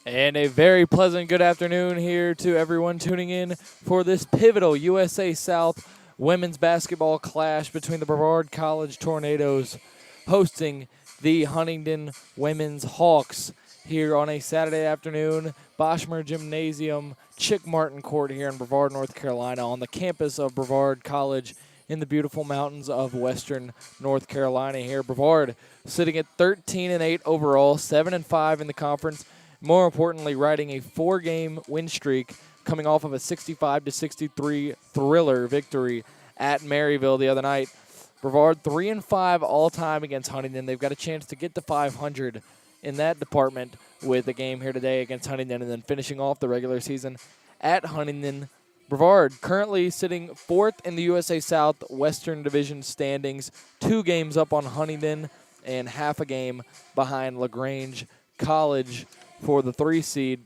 And a very pleasant good afternoon here to everyone tuning in for this pivotal USA South women's basketball clash between the Brevard College Tornadoes hosting the Huntingdon Women's Hawks here on a Saturday afternoon. Boschmer Gymnasium, Chick Martin Court here in Brevard, North Carolina on the campus of Brevard College in the beautiful mountains of western North Carolina here. Brevard sitting at 13-8 overall, 7-5 in the conference. More importantly, riding a 4-game win streak coming off of a 65-63 thriller victory at Maryville the other night. Brevard 3-5 all-time against Huntingdon. They've got a chance to get to 500 in that department with a game here today against Huntingdon and then finishing off the regular season at Huntingdon. Brevard currently sitting 4th in the USA South Western Division standings, 2 games up on Huntingdon and half a game behind LaGrange College for the 3 seed.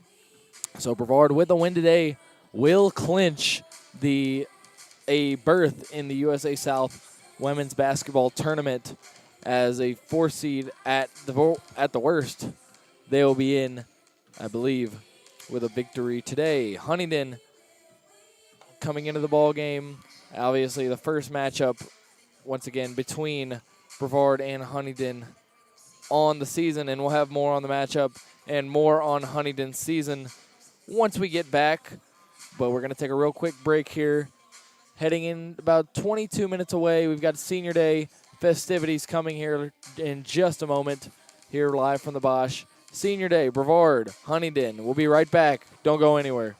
So Brevard with a win today will clinch a berth in the USA South women's basketball tournament as a 4 seed at the worst. They will be in, I believe, with a victory today. Huntingdon coming into the ball game, obviously the first matchup once again between Brevard and Huntingdon on the season, and we'll have more on the matchup and more on Huntington's season once we get back. But we're going to take a real quick break here. Heading in about 22 minutes away, we've got Senior Day festivities coming here in just a moment here live from the Bosch. Senior Day, Brevard, Huntingdon. We'll be right back. Don't go anywhere.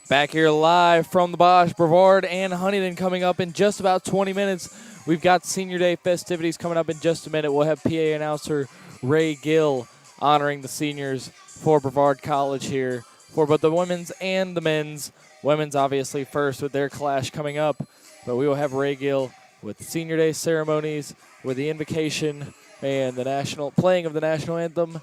Back here live from the Bosch, Brevard and Huntingdon coming up in just about 20 minutes. We've got Senior Day festivities coming up in just a minute. We'll have PA announcer Ray Gill honoring the seniors for Brevard College here for both the women's and the men's. Women's obviously first with their clash coming up, but we will have Ray Gill with Senior Day ceremonies, with the invocation and the national playing of the national anthem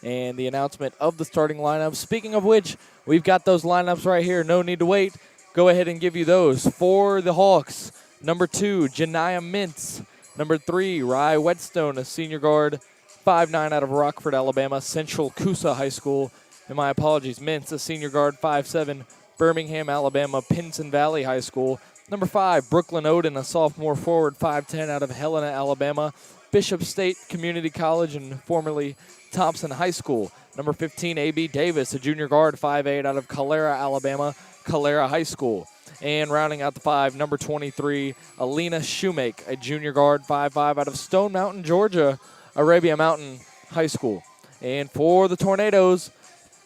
and the announcement of the starting lineup. Speaking of which, we've got those lineups right here. No need to wait. Go ahead and give you those. For the Hawks, number 2, Janiah Mintz. Number 3, Rye Whetstone, a senior guard, 5'9" out of Rockford, Alabama, Central Coosa High School. And my apologies, Mintz, a senior guard, 5'7", Birmingham, Alabama, Pinson Valley High School. Number 5, Brooklyn Oden, a sophomore forward, 5'10", out of Helena, Alabama, Bishop State Community College and formerly Thompson High School. Number 15, A.B. Davis, a junior guard, 5'8", out of Calera, Alabama, Calera High School. And rounding out the 5, number 23, Alina Shoemake, a junior guard, 5'5", out of Stone Mountain, Georgia, Arabia Mountain High School. And for the Tornadoes,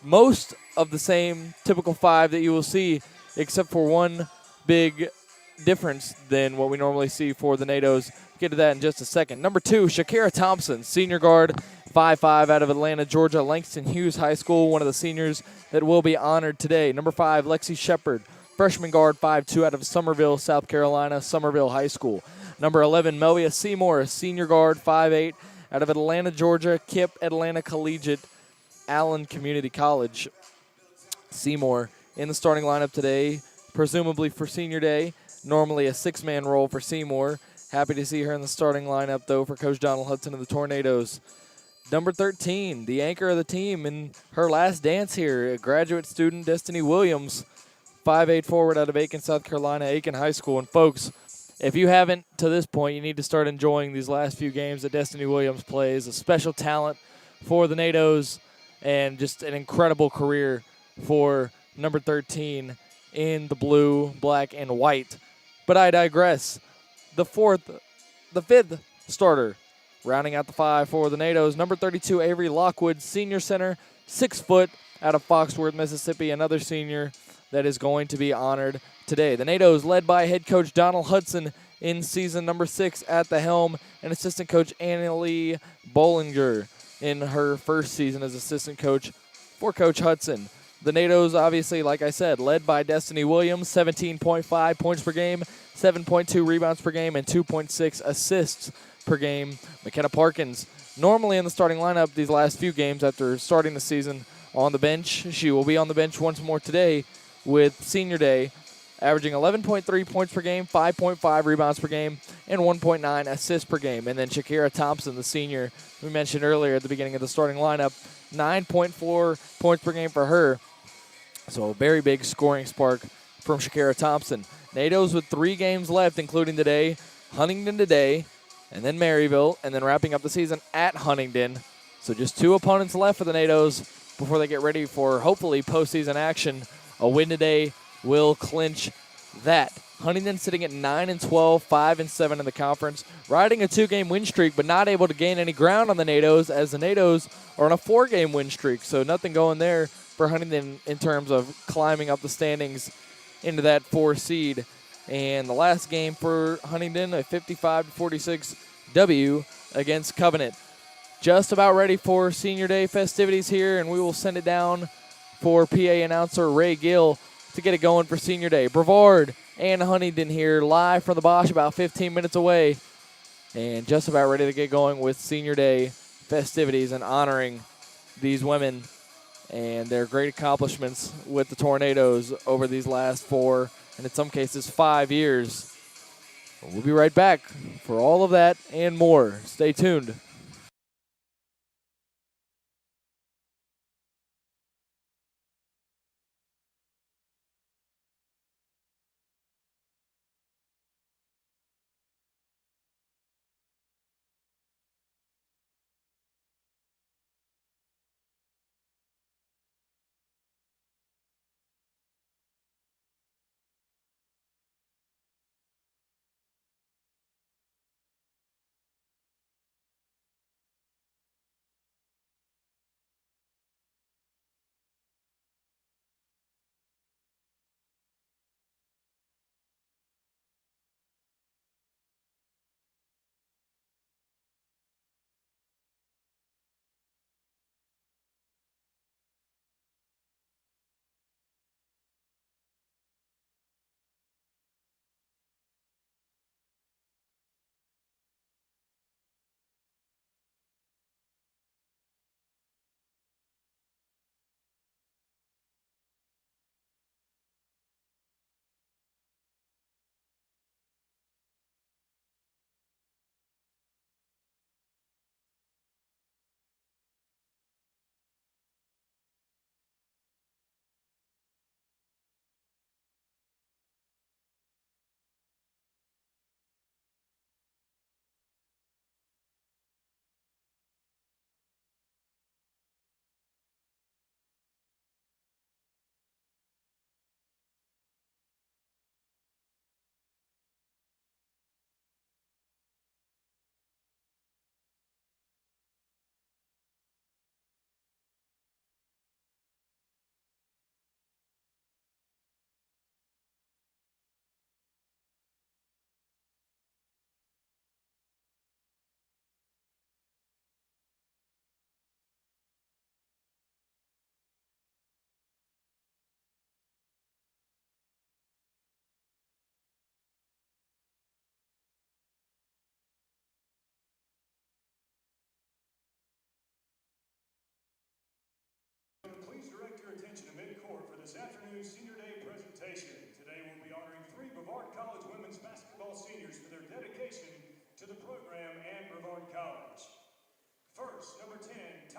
most of the same typical 5 that you will see, except for one big difference than what we normally see for the NATOs. Get to that in just a second. Number 2, Shakira Thompson, senior guard, 5'5", out of Atlanta, Georgia, Langston Hughes High School, one of the seniors that will be honored today. Number 5, Lexi Shepard, freshman guard, 5'2", out of Summerville, South Carolina, Summerville High School. Number 11, Melvia Seymour, a senior guard, 5'8", out of Atlanta, Georgia, KIPP Atlanta Collegiate, Allen Community College. Seymour in the starting lineup today, presumably for Senior Day. Normally a 6-man role for Seymour. Happy to see her in the starting lineup, though, for Coach Donald Hudson of the Tornadoes. Number 13, the anchor of the team in her last dance here, a graduate student, Destiny Williams, 5'8" forward out of Aiken, South Carolina, Aiken High School. And, folks, if you haven't to this point, you need to start enjoying these last few games that Destiny Williams plays. A special talent for the NATOs and just an incredible career for number 13 in the blue, black, and white. But I digress. The fifth starter, rounding out the 5 for the NATOs, number 32, Avery Lockwood, senior center, 6 foot, out of Foxworth, Mississippi, another senior that is going to be honored today. The NATOs led by head coach Donald Hudson in season number 6 at the helm, and assistant coach Annalie Bollinger in her first season as assistant coach for Coach Hudson. The NATOs, obviously, like I said, led by Destiny Williams, 17.5 points per game, 7.2 rebounds per game, and 2.6 assists per game. McKenna Parkins, normally in the starting lineup these last few games after starting the season on the bench. She will be on the bench once more today with Senior Day, averaging 11.3 points per game, 5.5 rebounds per game, and 1.9 assists per game. And then Shakira Thompson, the senior we mentioned earlier at the beginning of the starting lineup, 9.4 points per game for her. So a very big scoring spark from Shakira Thompson. NATOs with 3 games left, including today, Huntingdon today, and then Maryville, and then wrapping up the season at Huntingdon. So just 2 opponents left for the NATOs before they get ready for, hopefully, postseason action. A win today will clinch that. Huntingdon sitting at 9-12, 5-7 in the conference, riding a 2-game win streak, but not able to gain any ground on the NATOs, as the NATOs are on a 4-game win streak. So nothing going there for Huntingdon in terms of climbing up the standings into that 4 seed. And the last game for Huntingdon, a 55-46 W against Covenant. Just about ready for Senior Day festivities here, and we will send it down for PA announcer Ray Gill to get it going for Senior Day. Brevard and Huntingdon here live from the Bosch, about 15 minutes away, and just about ready to get going with Senior Day festivities and honoring these women and their great accomplishments with the Tornadoes over these last 4, and in some cases 5 years. We'll be right back for all of that and more. Stay tuned.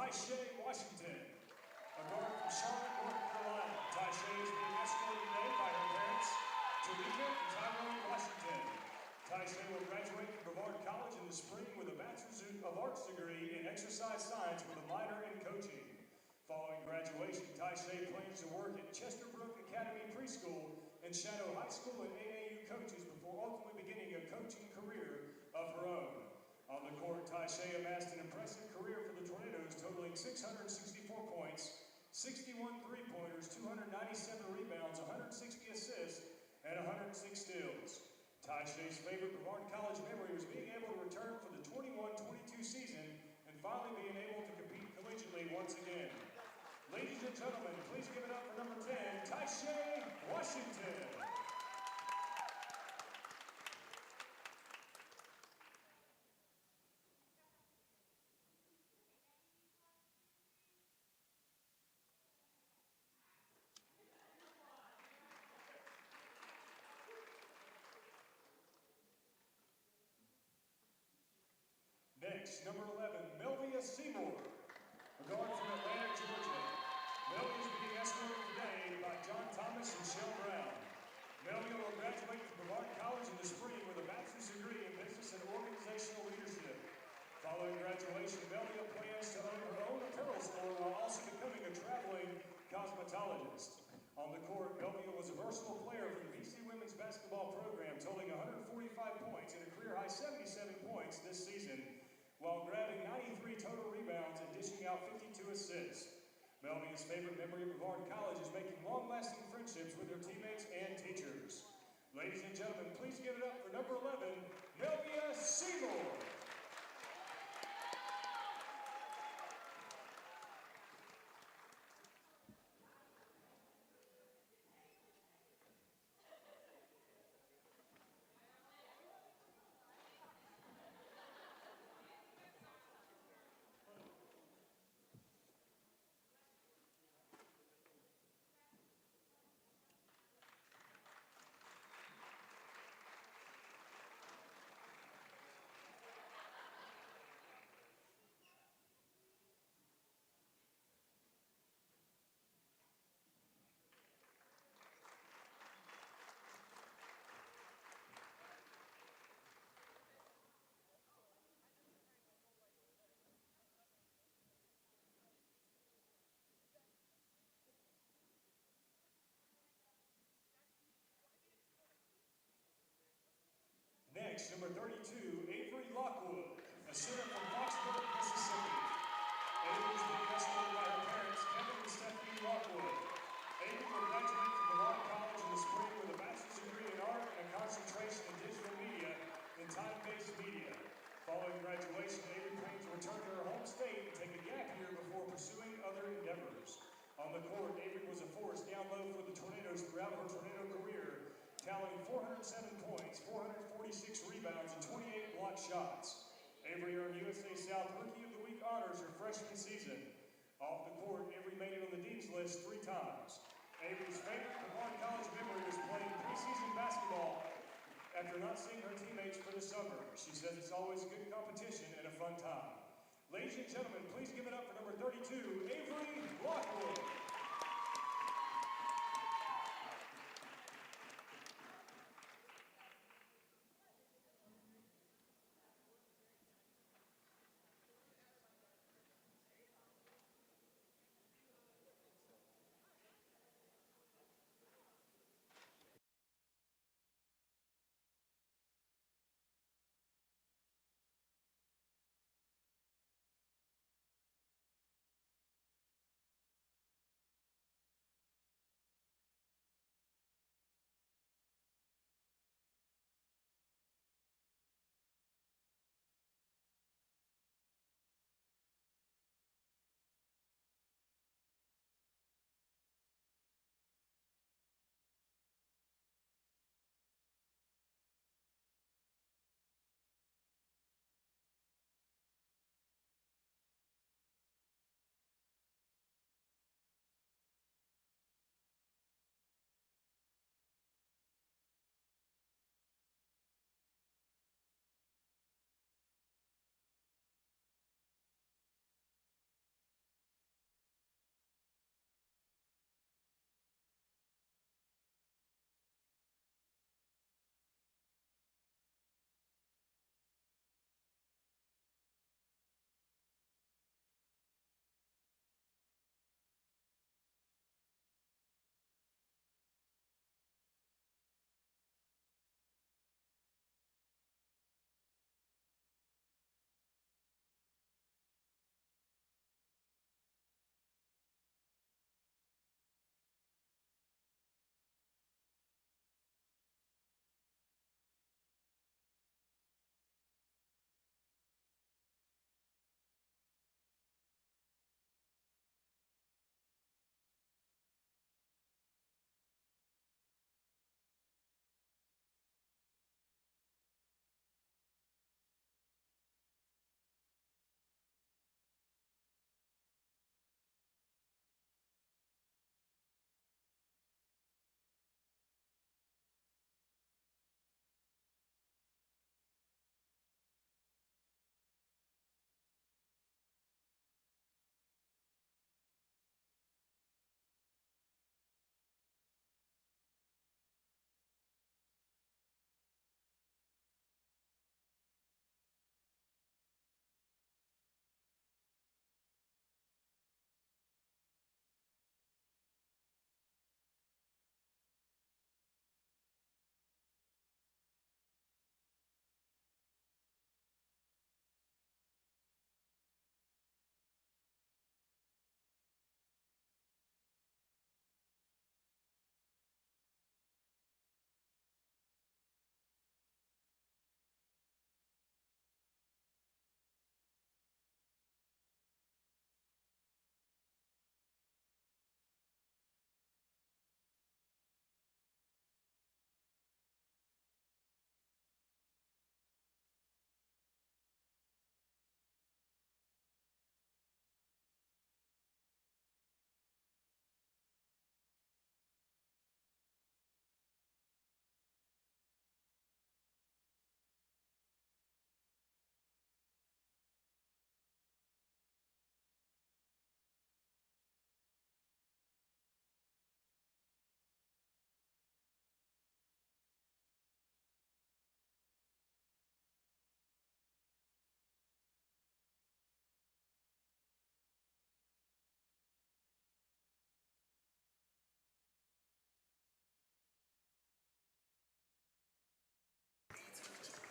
Taisha Washington. A guard from Charlotte, North Carolina. Taisha is being escorted today by her parents, Talika and Tyrone Washington. Taisha will graduate from Brevard College in the spring with a Bachelor's of Arts degree in exercise science with a minor in coaching. Following graduation, Taisha plans to work at Chesterbrook Academy Preschool and shadow high school and AAU coaches before ultimately beginning a coaching career of her own. On the court, Taisha amassed an impressive career for the Tornadoes, totaling 664 points, 61 three-pointers, 297 rebounds, 160 assists, and 106 steals. Taisha's favorite Brevard College memory was being able to return for the 21-22 season and finally being able to compete collegiately once again. Ladies and gentlemen, please give it up for number 10, Taisha Washington. Next, number 11, Melvia Seymour, a guard from Atlanta, Georgia. Melvia is being escorted today by John Thomas and Shell Brown. Melvia will graduate from Brevard College in the spring with a bachelor's degree in business and organizational leadership. Following graduation, Melvia plans to own her own apparel store while also becoming a traveling cosmetologist. On the court, Melvia was a versatile player for the BC women's basketball program, totaling 145 points and a career-high 77 points this season, while grabbing 93 total rebounds and dishing out 52 assists. Melvia's favorite memory of Brevard College is making long-lasting friendships with her teammates and teachers. Ladies and gentlemen, please give it up for number 11, Melvia Seymour. Next, number 32, Avery Lockwood, a center from Foxborough, Mississippi. Avery is being escorted by her parents, Kevin and Stephanie Lockwood. Avery will graduate from Brevard College in the spring with a bachelor's degree in art and a concentration in digital media and time-based media. Following graduation, Avery plans to return to her home state and take a gap year before pursuing other endeavors. On the court, Avery was a force down low for the Tornadoes throughout her Tornado career, tallying 407 points, 446 rebounds, and 28 blocked shots. Avery earned USA South Rookie of the Week honors her freshman season. Off the court, Avery made it on the Dean's List 3 times. Avery's favorite Brevard College memory was playing preseason basketball after not seeing her teammates for the summer. She says it's always a good competition and a fun time. Ladies and gentlemen, please give it up for number 32, Avery Lockwood.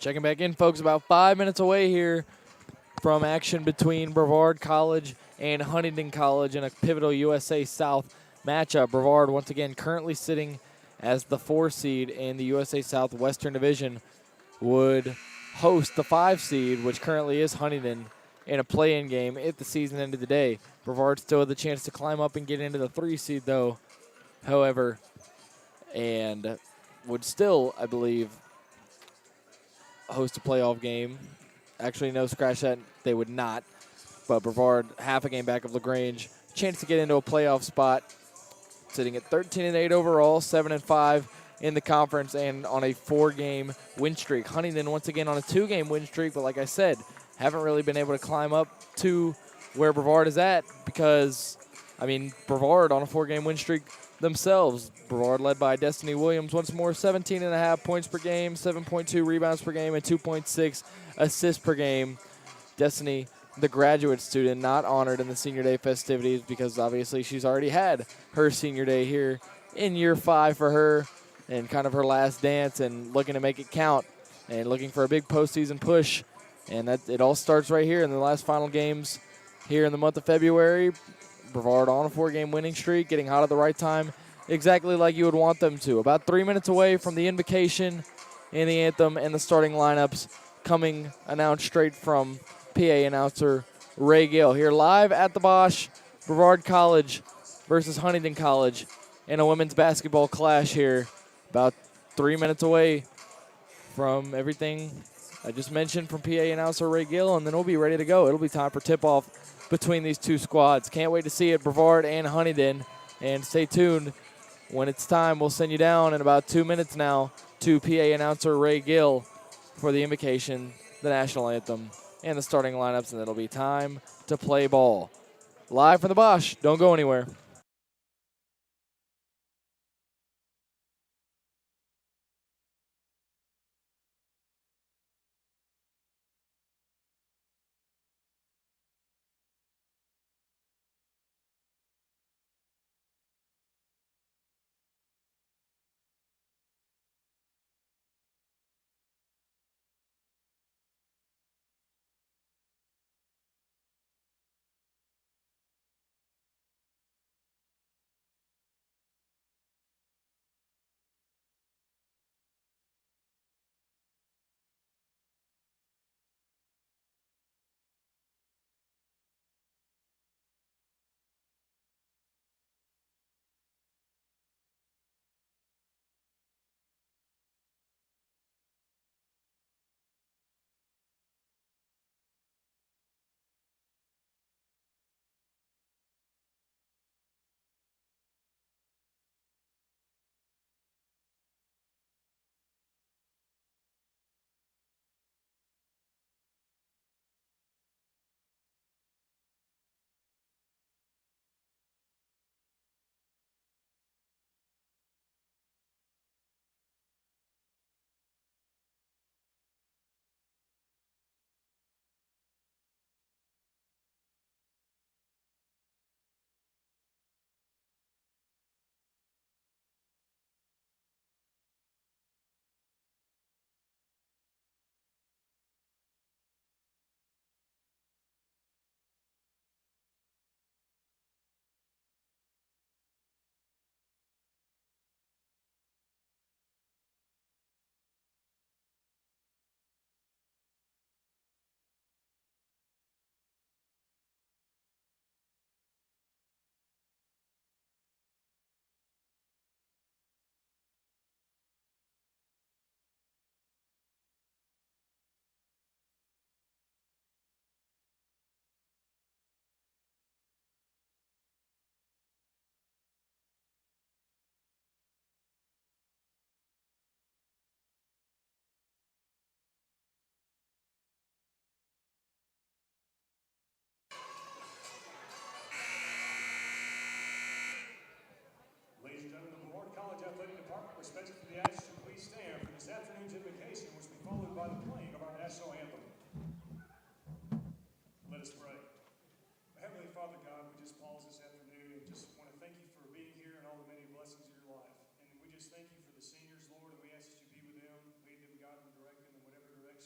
Checking back in, folks, about 5 minutes away here from action between Brevard College and Huntingdon College in a pivotal USA South matchup. Brevard, once again, currently sitting as the 4 seed in the USA South Western Division, would host the 5 seed, which currently is Huntingdon, in a play-in game if the season ended today. Brevard still had the chance to climb up and get into the 3 seed, though, however, and would still, I believe, host a playoff game. Actually, no, scratch that, they would not. But Brevard, half a game back of LaGrange, chance to get into a playoff spot, sitting at 13-8 overall, 7-5 in the conference, and on a 4-game win streak. Huntingdon, once again, on a 2-game win streak, but like I said, haven't really been able to climb up to where Brevard is at because, I mean, Brevard on a 4-game win streak themselves. Brevard led by Destiny Williams once more, 17.5 points per game, 7.2 rebounds per game, and 2.6 assists per game. Destiny, the graduate student, not honored in the senior day festivities because obviously she's already had her senior day here in year 5 for her and kind of her last dance and looking to make it count and looking for a big postseason push. And that it all starts right here in the last final games here in the month of February. Brevard on a 4-game winning streak, getting hot at the right time, exactly like you would want them to. About 3 minutes away from the invocation and the anthem and the starting lineups coming announced straight from PA announcer Ray Gill here live at the Bosch. Brevard College versus Huntingdon College in a women's basketball clash here. About 3 minutes away from everything I just mentioned from PA announcer Ray Gill, and then we'll be ready to go. It'll be time for tip-off between these two squads. Can't wait to see it, Brevard and Huntingdon. And stay tuned. When it's time, we'll send you down in about 2 minutes now to PA announcer Ray Gill for the invocation, the national anthem, and the starting lineups, and it'll be time to play ball. Live from the Bosch. Don't go anywhere. Ladies and gentlemen, the Brevard College Athletic Department requests for the athletes to please stand for this afternoon's invocation, which will be followed by the playing of our national anthem. Let us pray. Heavenly Father God, we just pause this afternoon and just want to thank you for being here and all the many blessings of your life. And we just thank you for the seniors, Lord, and we ask that you be with them, lead them, guide them, direct them in whatever direction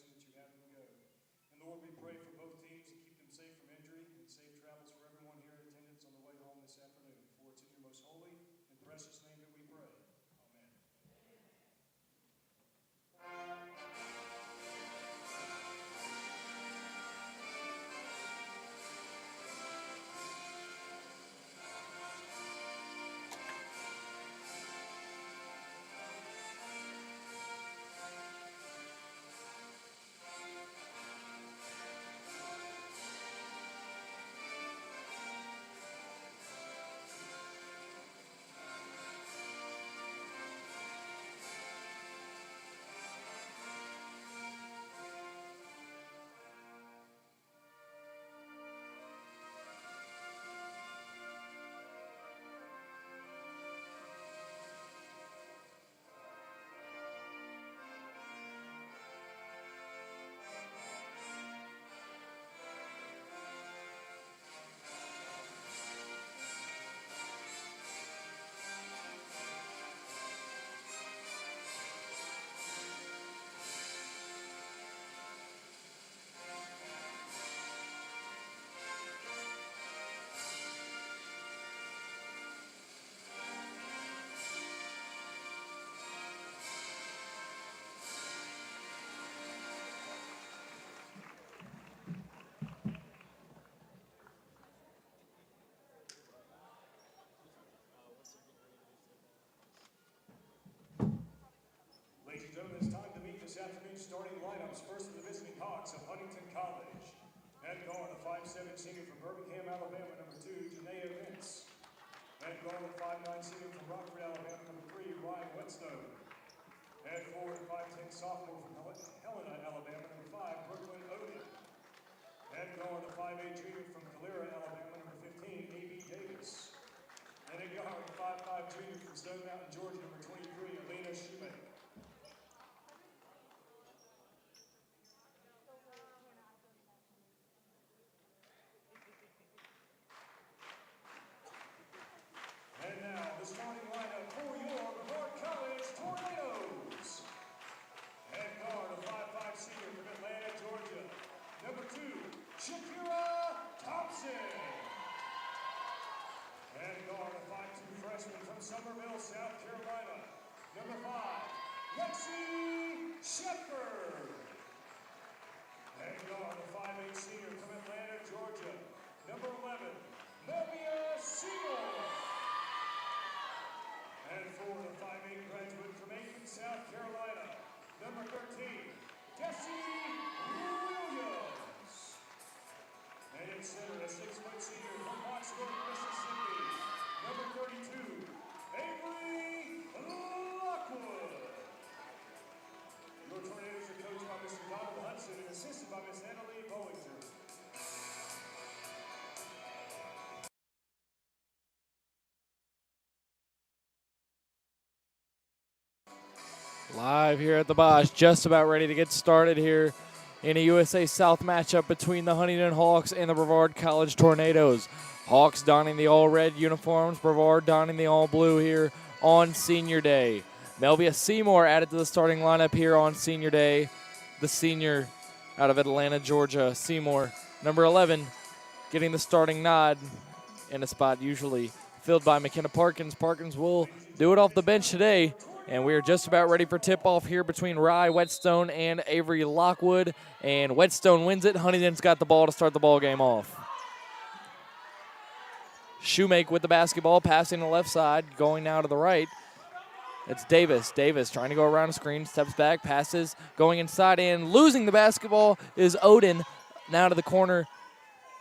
Alabama, number 2, Janaea Vince. Head guard, 5'9" senior from Rockford, Alabama, number 3, Ryan Whetstone. Head forward, 5'10" sophomore from Helena, Alabama, number 5, Brooklyn Odin. Head guard, the 5'8" junior from Calera, Alabama, number 15, A.B. Davis. And a guard, 5'5" junior from Stone Mountain, Georgia, number 23, Alina Shoemaker. And now, the starting lineup for your Brevard College Tornadoes. Head guard, a 5'5" senior from Atlanta, Georgia. Number 2, Shakira Thompson. Head guard, a 5'2" freshman from Summerville, South Carolina. Number 5, Lexi Shepherd. Head guard, a 5'8" senior from Atlanta, Georgia. Number 11, Melvia Seymour. And for the 5'8" graduate from Aiken, South Carolina, number 13, Cassidy Williams. And in center, a 6-foot senior from Oxford, Mississippi, number 32, Avery Lockwood. Your Tornadoes are coached by Mr. Donald Hudson and assisted by Miss Annalie Bollinger. Live here at the Bosch, just about ready to get started here in a USA South matchup between the Huntingdon Hawks and the Brevard College Tornadoes. Hawks donning the all-red uniforms, Brevard donning the all-blue here on Senior Day. Melvia Seymour added to the starting lineup here on Senior Day. The senior out of Atlanta, Georgia. Seymour, number 11, getting the starting nod in a spot usually filled by McKenna Parkins. Parkins will do it off the bench today. And we are just about ready for tip-off here between Rye Whetstone and Avery Lockwood. And Whetstone wins it. Huntingdon's got the ball to start the ball game off. Shoemake with the basketball, passing the left side, going now to the right. It's Davis. Davis trying to go around the screen, steps back, passes, going inside, and losing the basketball is Odin. Now to the corner,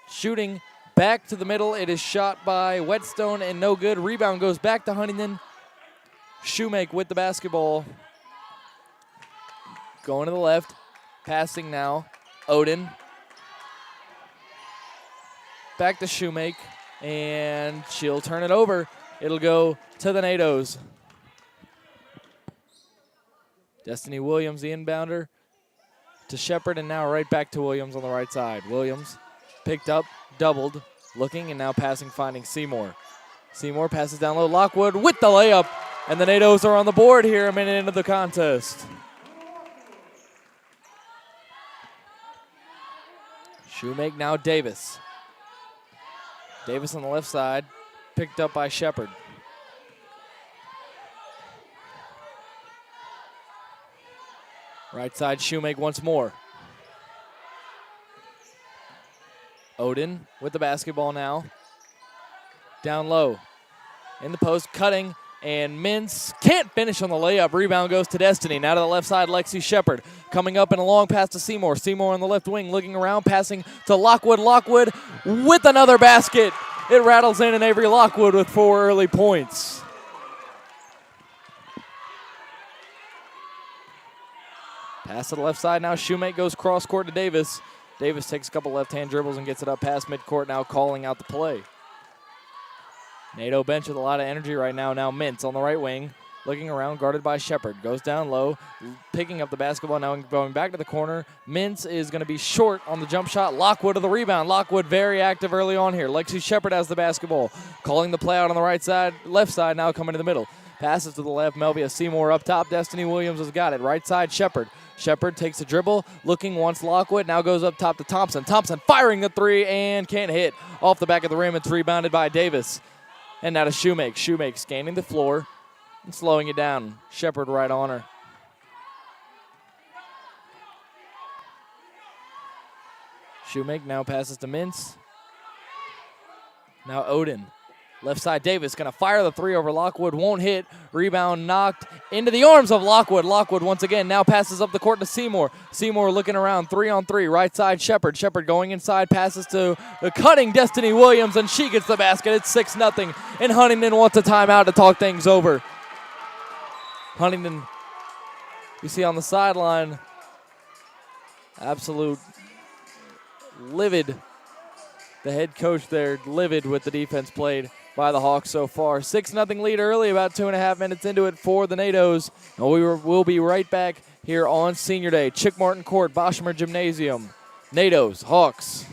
shooting back to the middle. It is shot by Whetstone and no good. Rebound goes back to Huntingdon. Shoemake with the basketball. Going to the left. Passing now. Odin. Back to Shoemake. And she'll turn it over. It'll go to the Nados. Destiny Williams, the inbounder, to Shepherd, and now right back to Williams on the right side. Williams picked up, doubled, looking, and now passing, finding Seymour. Seymour passes down low. Lockwood with the layup. And the Nados are on the board here a minute into the contest. Shoemake now Davis. Davis on the left side, picked up by Shepherd. Right side, Shoemake once more. Odin with the basketball now. Down low. In the post, cutting. And Mintz can't finish on the layup. Rebound goes to Destiny. Now to the left side, Lexi Shepherd. Coming up and a long pass to Seymour. Seymour on the left wing, looking around, passing to Lockwood. Lockwood with another basket. It rattles in, and Avery Lockwood with 4 early points. Pass to the left side now. Shoemake goes cross court to Davis. Davis takes a couple left-hand dribbles and gets it up past midcourt, now calling out the play. Nato bench with a lot of energy right now. Now Mintz on the right wing, looking around, guarded by Shepherd. Goes down low, picking up the basketball, now going back to the corner. Mintz is going to be short on the jump shot. Lockwood to the rebound. Lockwood very active early on here. Lexi Shepherd has the basketball, calling the play out on the right side, left side, now coming to the middle. Passes to the left, Melvia Seymour up top. Destiny Williams has got it. Right side, Shepherd. Shepherd takes a dribble, looking once Lockwood, now goes up top to Thompson. Thompson firing the three and can't hit. Off the back of the rim, it's rebounded by Davis. And now to Shoemake. Shoemake scanning the floor and slowing it down. Shepherd right on her. Shoemake now passes to Mintz. Now Odin Left side, Davis going to fire the three over Lockwood. Won't hit. Rebound knocked into the arms of Lockwood. Lockwood once again now passes up the court to Seymour. Seymour looking around, 3-on-3. Right side, Shepard. Shepard going inside, passes to the cutting Destiny Williams, and she gets the basket. It's 6-0, and Huntingdon wants a timeout to talk things over. Huntingdon, you see on the sideline, absolute livid. The head coach there, livid with the defense played by the Hawks so far. 6-0 lead early, about 2.5 minutes into it for the NATOs. And we'll be right back here on Senior Day. Chick Martin Court, Boshemer Gymnasium. NATOs, Hawks.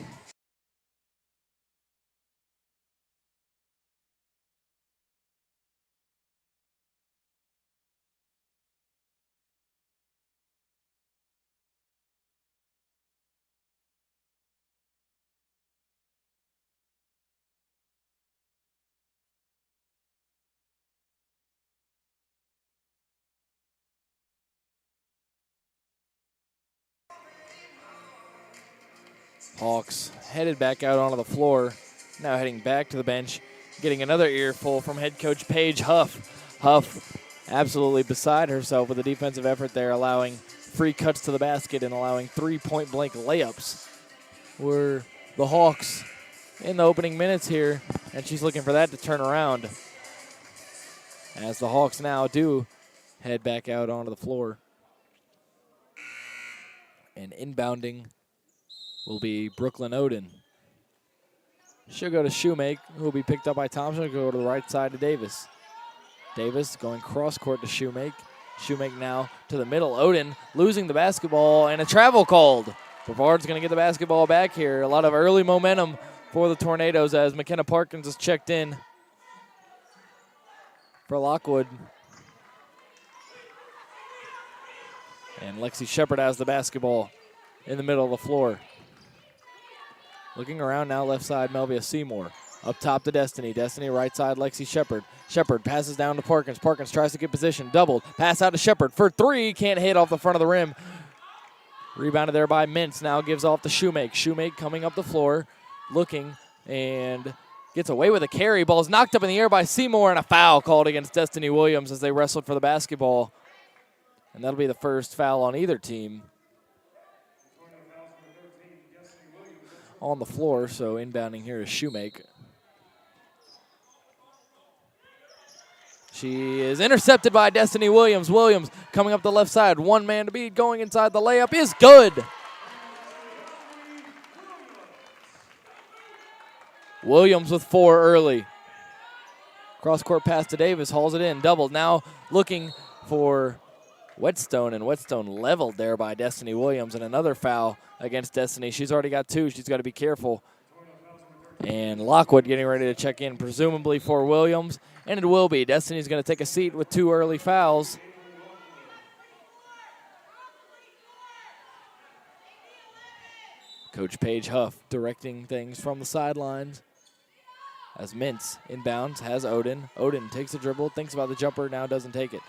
Hawks headed back out onto the floor, now heading back to the bench, getting another earful from head coach Paige Huff. Huff absolutely beside herself with the defensive effort there, allowing free cuts to the basket and allowing 3-point blank layups. Were the Hawks in the opening minutes here, and she's looking for that to turn around as the Hawks now do head back out onto the floor. And inbounding will be Brooklyn Oden. She'll go to Shoemake, who will be picked up by Thompson. Go to the right side to Davis. Davis going cross court to Shoemake. Shoemake now to the middle. Oden losing the basketball, and a travel called. Brevard's going to get the basketball back here. A lot of early momentum for the Tornadoes as McKenna Parkins is checked in for Lockwood. And Lexi Shepard has the basketball in the middle of the floor. Looking around now, left side, Melvia Seymour. Up top to Destiny. Destiny, right side, Lexi Shepard. Shepard passes down to Parkins. Parkins tries to get position. Doubled. Pass out to Shepard for three. Can't hit off the front of the rim. Rebounded there by Mintz. Now gives off to Shoemake. Shoemake coming up the floor, looking, and gets away with a carry. Ball's knocked up in the air by Seymour, and a foul called against Destiny Williams as they wrestled for the basketball. And that'll be the first foul on either team. On the floor, so inbounding here is Shoemake. She is intercepted by Destiny Williams. Williams coming up the left side. One man to beat, going inside the layup is good. Williams with 4 early. Cross-court pass to Davis, hauls it in, doubled. Now looking for Whetstone, and Whetstone leveled there by Destiny Williams, and another foul against Destiny. She's already got 2. She's got to be careful. And Lockwood getting ready to check in, presumably for Williams, and it will be. Destiny's going to take a seat with 2 early fouls. Coach Paige Huff directing things from the sidelines. As Mintz inbounds, has Oden. Oden takes a dribble, thinks about the jumper, now doesn't take it.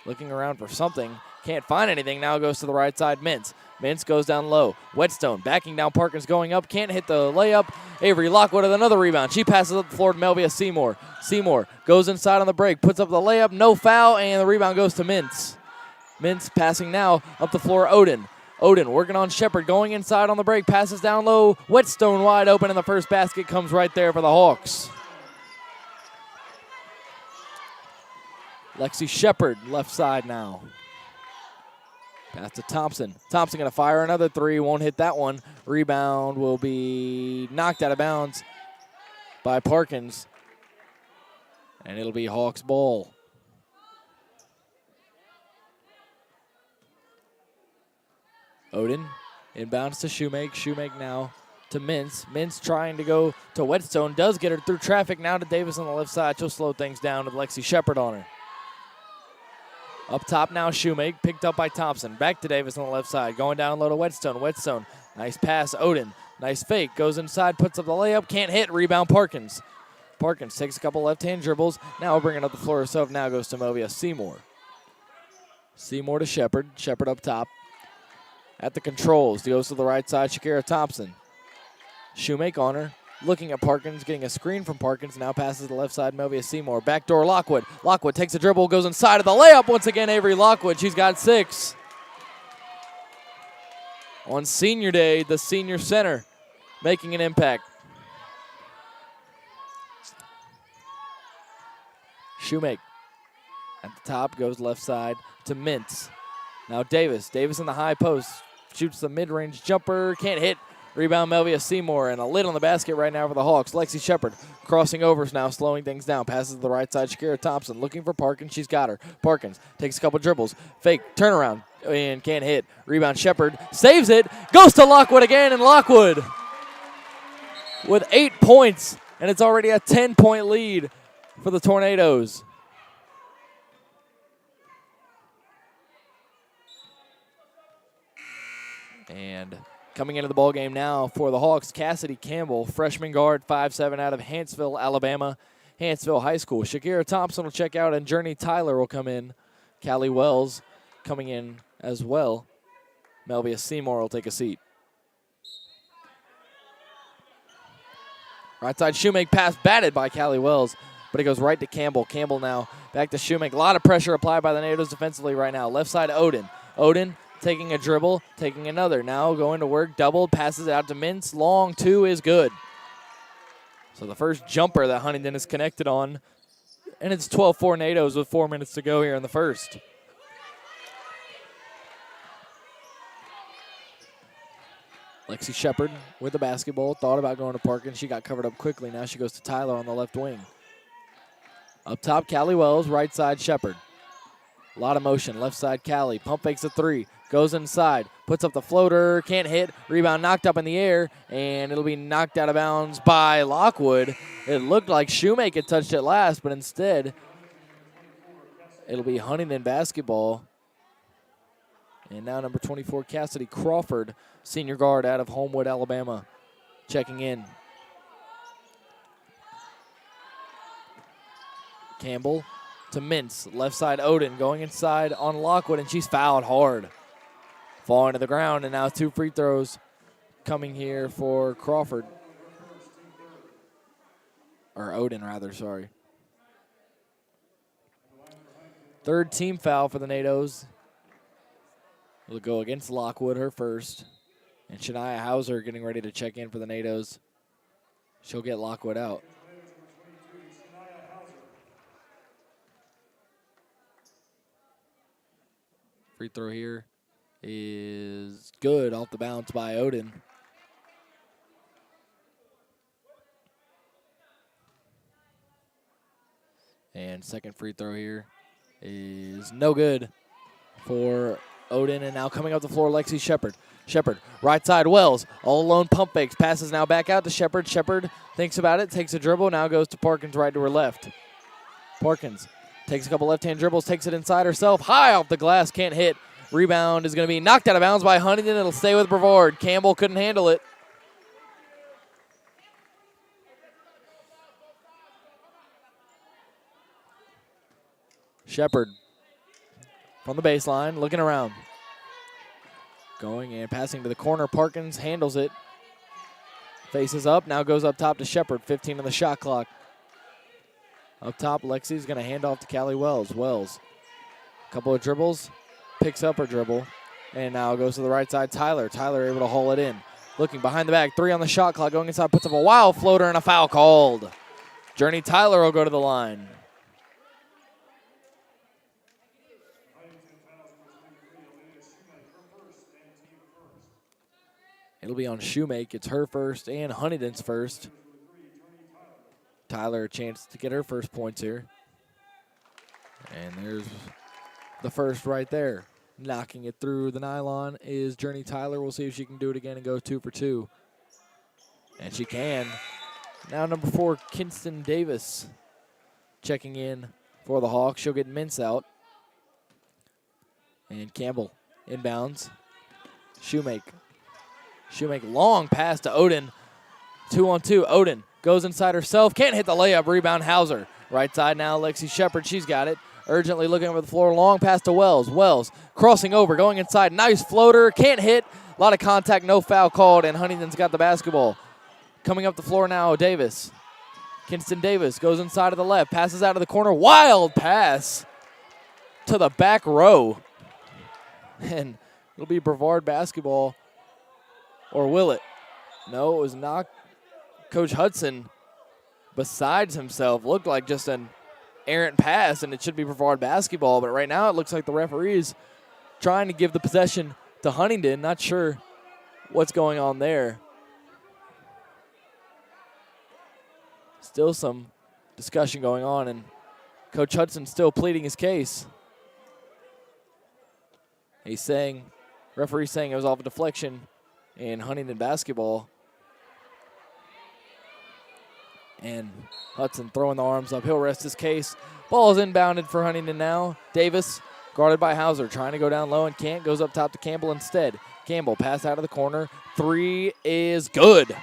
Looking around for something, can't find anything, now goes to the right side, Mintz. Mintz goes down low. Whetstone backing down, Parkins going up, can't hit the layup. Avery Lockwood with another rebound. She passes up the floor to Melvia Seymour. Seymour goes inside on the break, puts up the layup, no foul, and the rebound goes to Mintz. Mintz passing now up the floor, Oden. Oden working on Shepard, going inside on the break, passes down low. Whetstone wide open, and the first basket comes right there for the Hawks. Lexi Shepard, left side now. Pass to Thompson. Thompson going to fire another 3, won't hit that one. Rebound will be knocked out of bounds by Parkins. And it'll be Hawks ball. Oden inbounds to Shoemake. Shoemake now to Mintz. Mintz trying to go to Whetstone. Does get her through traffic. Now to Davis on the left side. She'll slow things down with Lexi Shepard on her. Up top now, Shoemake, picked up by Thompson. Back to Davis on the left side. Going down low to Whetstone. Whetstone, nice pass. Oden, nice fake. Goes inside, puts up the layup. Can't hit. Rebound, Parkins. Parkins takes a couple left-hand dribbles. Now bringing up the floor herself. Now goes to Melvia Seymour. Seymour to Shepard. Shepard up top. At the controls. Goes to the right side. Shakira Thompson. Shoemake on her. looking at Parkins, getting a screen from Parkins. Now passes to the left side, Melvia Seymour. Backdoor Lockwood. Lockwood takes a dribble, goes inside of the layup. Once again, Avery Lockwood. She's got 6. On senior day, the senior center making an impact. Shoemake at the top, goes left side to Mintz. Now Davis. Davis in the high post. Shoots the mid-range jumper. Can't hit. Rebound Melvia Seymour, and a lid on the basket right now for the Hawks. Lexi Shepard crossing overs now, slowing things down. Passes to the right side. Shakira Thompson looking for Parkins. She's got her. Parkins takes a couple dribbles. Fake turnaround and can't hit. Rebound Shepard saves it. Goes to Lockwood again, and Lockwood with 8 points, and it's already a 10-point lead for the Tornadoes. And coming into the ballgame now for the Hawks, Cassidy Campbell, freshman guard, 5'7", out of Huntsville, Alabama, Huntsville High School. Shakira Thompson will check out, and Journey Tyler will come in. Callie Wells coming in as well. Melvia Seymour will take a seat. Right side Shoemake pass batted by Callie Wells, but it goes right to Campbell. Campbell now back to Shoemake. A lot of pressure applied by the Natives defensively right now. Left side Odin. Odin taking a dribble, taking another. Now going to work, doubled, passes it out to Mintz. Long 2 is good. So the first jumper that Huntingdon is connected on, and it's 12-4 Natives with 4 minutes to go here in the first. Lexi Shepard with the basketball, thought about going to Parkins. She got covered up quickly. Now she goes to Tyler on the left wing. Up top, Callie Wells, right side Shepard. A lot of motion, left side Callie. Pump fakes a 3, goes inside, puts up the floater, can't hit. Rebound knocked up in the air, and it'll be knocked out of bounds by Lockwood. It looked like Shoemake had touched it last, but instead it'll be Huntingdon basketball. And now number 24, Cassidy Crawford, senior guard out of Homewood, Alabama, checking in. Campbell to Mintz, left side Odin, going inside on Lockwood, and she's fouled hard. Falling to the ground, and now 2 free throws coming here for Crawford. Or Odin, rather, sorry. Third team foul for the Natos. Will go against Lockwood, her first. And Shania Hauser getting ready to check in for the Natos. She'll get Lockwood out. Free throw here is good, off the bounce by Odin. And second free throw here is no good for Odin. And now coming up the floor, Lexi Shepard. Shepard, right side Wells, all alone pump fakes. Passes now back out to Shepard. Shepard thinks about it, takes a dribble, now goes to Parkins right to her left. Parkins takes a couple left-hand dribbles, takes it inside herself. High off the glass, can't hit. Rebound is going to be knocked out of bounds by Huntingdon. It'll stay with Brevard. Campbell couldn't handle it. Shepard from the baseline, looking around. Going and passing to the corner. Parkins handles it. Faces up, now goes up top to Shepard. 15 on the shot clock. Up top, Lexi's going to hand off to Callie Wells. Wells, a couple of dribbles, picks up her dribble, and now goes to the right side. Tyler able to haul it in. Looking behind the back, 3 on the shot clock, going inside, puts up a wild floater, and a foul called. Journey Tyler will go to the line. It'll be on Shoemake. It's her first and Huntingdon's first. Tyler a chance to get her first points here. And there's the first right there. Knocking it through the nylon is Journey Tyler. We'll see if she can do it again and go 2 for 2. And she can. Now number 4, Kinston Davis checking in for the Hawks. She'll get Mintz out. And Campbell inbounds. Shoemake, long pass to Odin. 2-on-2. Odin goes inside herself. Can't hit the layup. Rebound Hauser. Right side now, Lexi Shepard. She's got it. Urgently looking over the floor. Long pass to Wells. Wells crossing over, going inside. Nice floater. Can't hit. A lot of contact. No foul called, and Huntingdon's got the basketball. Coming up the floor now, Davis. Kinston Davis goes inside of the left, passes out of the corner. Wild pass to the back row. And it'll be Brevard basketball. Or will it? No, it was not. Coach Hudson, besides himself, looked like just an errant pass, and it should be Brevard basketball. But right now it looks like the referee's trying to give the possession to Huntingdon. Not sure what's going on there. Still some discussion going on, and Coach Hudson still pleading his case. He's saying, referee saying it was off a deflection in Huntingdon basketball. And Hudson throwing the arms up. He'll rest his case. Ball is inbounded for Huntingdon now. Davis guarded by Hauser, trying to go down low and can't. Goes up top to Campbell instead. Campbell pass out of the corner. Three is good.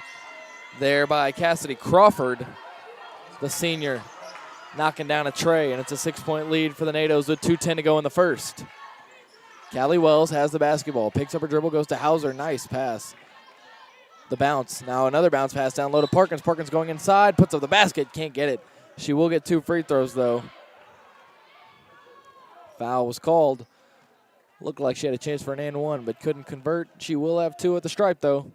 There by Cassidy Crawford, the senior, knocking down a tray, and it's a 6-point lead for the NATOs with 2:10 to go in the first. Callie Wells has the basketball, picks up her dribble, goes to Hauser. Nice pass. The bounce. Now another bounce pass down low to Parkins. Parkins going inside, puts up the basket, can't get it. She will get 2 free throws, though. Foul was called. Looked like she had a chance for an and one, but couldn't convert. She will have 2 at the stripe, though.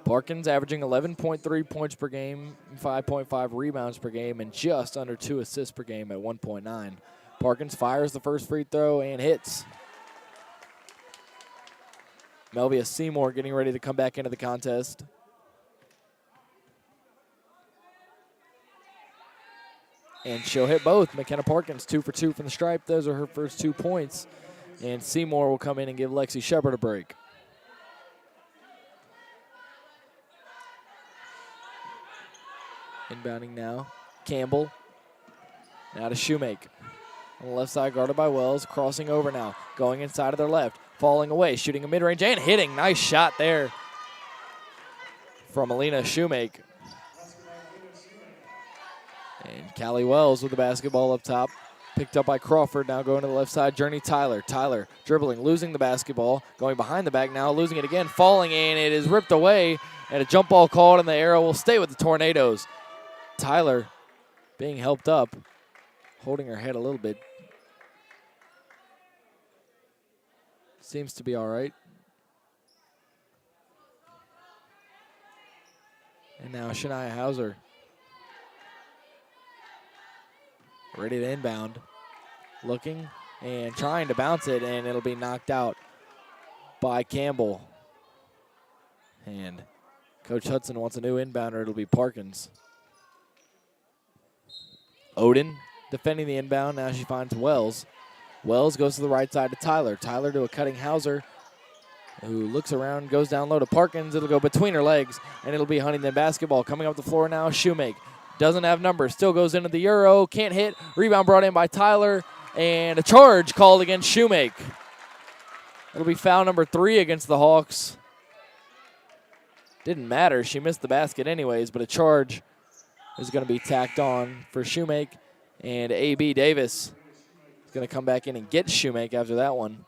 Parkins averaging 11.3 points per game, 5.5 rebounds per game, and just under 2 assists per game at 1.9. Parkins fires the first free throw and hits. Melvia Seymour getting ready to come back into the contest. And she'll hit both. McKenna Parkins 2 for 2 from the stripe. Those are her first 2 points. And Seymour will come in and give Lexi Shepard a break. Inbounding now. Campbell. Now to Shoemake. On the left side, guarded by Wells. Crossing over now. Going inside of their left. Falling away. Shooting a mid-range and hitting. Nice shot there from Alina Shoemake. And Callie Wells with the basketball up top. Picked up by Crawford. Now going to the left side. Journey Tyler. Tyler dribbling. Losing the basketball. Going behind the back now. Losing it again. Falling and it is ripped away. And a jump ball called, and the arrow will stay with the Tornadoes. Tyler being helped up. Holding her head a little bit. Seems to be all right. And now Shania Hauser. Ready to inbound. Looking and trying to bounce it, and it'll be knocked out by Campbell. And Coach Hudson wants a new inbounder. It'll be Parkins. Odin defending the inbound. Now she finds Wells. Wells goes to the right side to Tyler. Tyler to a cutting Hauser, who looks around, goes down low to Parkins. It'll go between her legs, and it'll be Huntingdon basketball. Coming up the floor now, Shoemake. Doesn't have numbers. Still goes into the Euro. Can't hit. Rebound brought in by Tyler, and a charge called against Shoemake. It'll be foul number 3 against the Hawks. Didn't matter. She missed the basket anyways, but a charge is going to be tacked on for Shoemake, and A.B. Davis is going to come back in and get Shoemake after that one.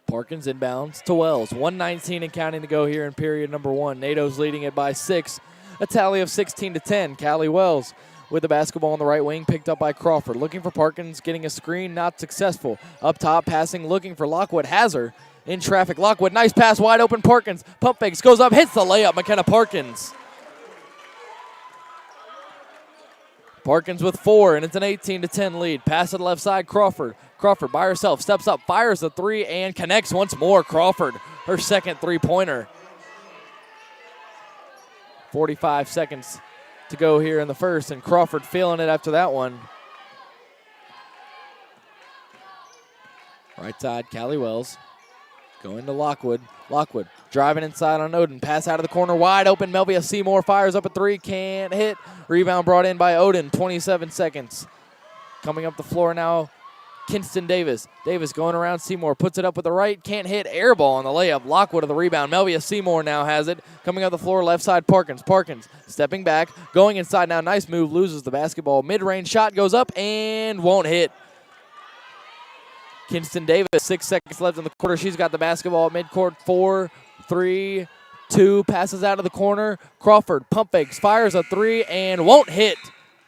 Parkins inbounds to Wells. 1:19 and counting to go here in period number 1. NATO's leading it by 6. A tally of 16-10. Callie Wells with the basketball on the right wing, picked up by Crawford. Looking for Parkins, getting a screen, not successful. Up top, passing, looking for Lockwood. Has her in traffic. Lockwood, nice pass, wide open. Parkins, pump fakes, goes up, hits the layup. McKenna Parkins. Parkins with 4, and it's an 18-10 lead. Pass to the left side, Crawford. Crawford by herself, steps up, fires the 3, and connects once more. Crawford, her second three-pointer. 45 seconds to go here in the first, and Crawford feeling it after that one. Right side, Callie Wells. Going to Lockwood. Lockwood driving inside on Odin. Pass out of the corner, wide open. Melvia Seymour fires up a 3, can't hit. Rebound brought in by Odin, 27 seconds. Coming up the floor now, Kinston Davis. Davis going around Seymour, puts it up with the right, can't hit. Air ball on the layup. Lockwood of the rebound. Melvia Seymour now has it. Coming up the floor, left side, Parkins. Parkins stepping back, going inside now. Nice move, loses the basketball. Mid-range shot goes up and won't hit. Kinston Davis, 6 seconds left in the quarter. She's got the basketball at midcourt. 4, 3, 2, passes out of the corner. Crawford pump fakes, fires a 3, and won't hit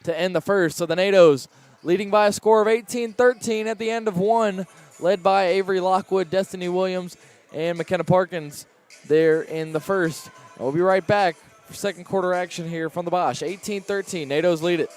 to end the first. So the NATOs leading by a score of 18-13 at the end of 1, led by Avery Lockwood, Destiny Williams, and McKenna Parkins there in the first. We'll be right back for second quarter action here from the Bosch. 18-13, NATOs lead it.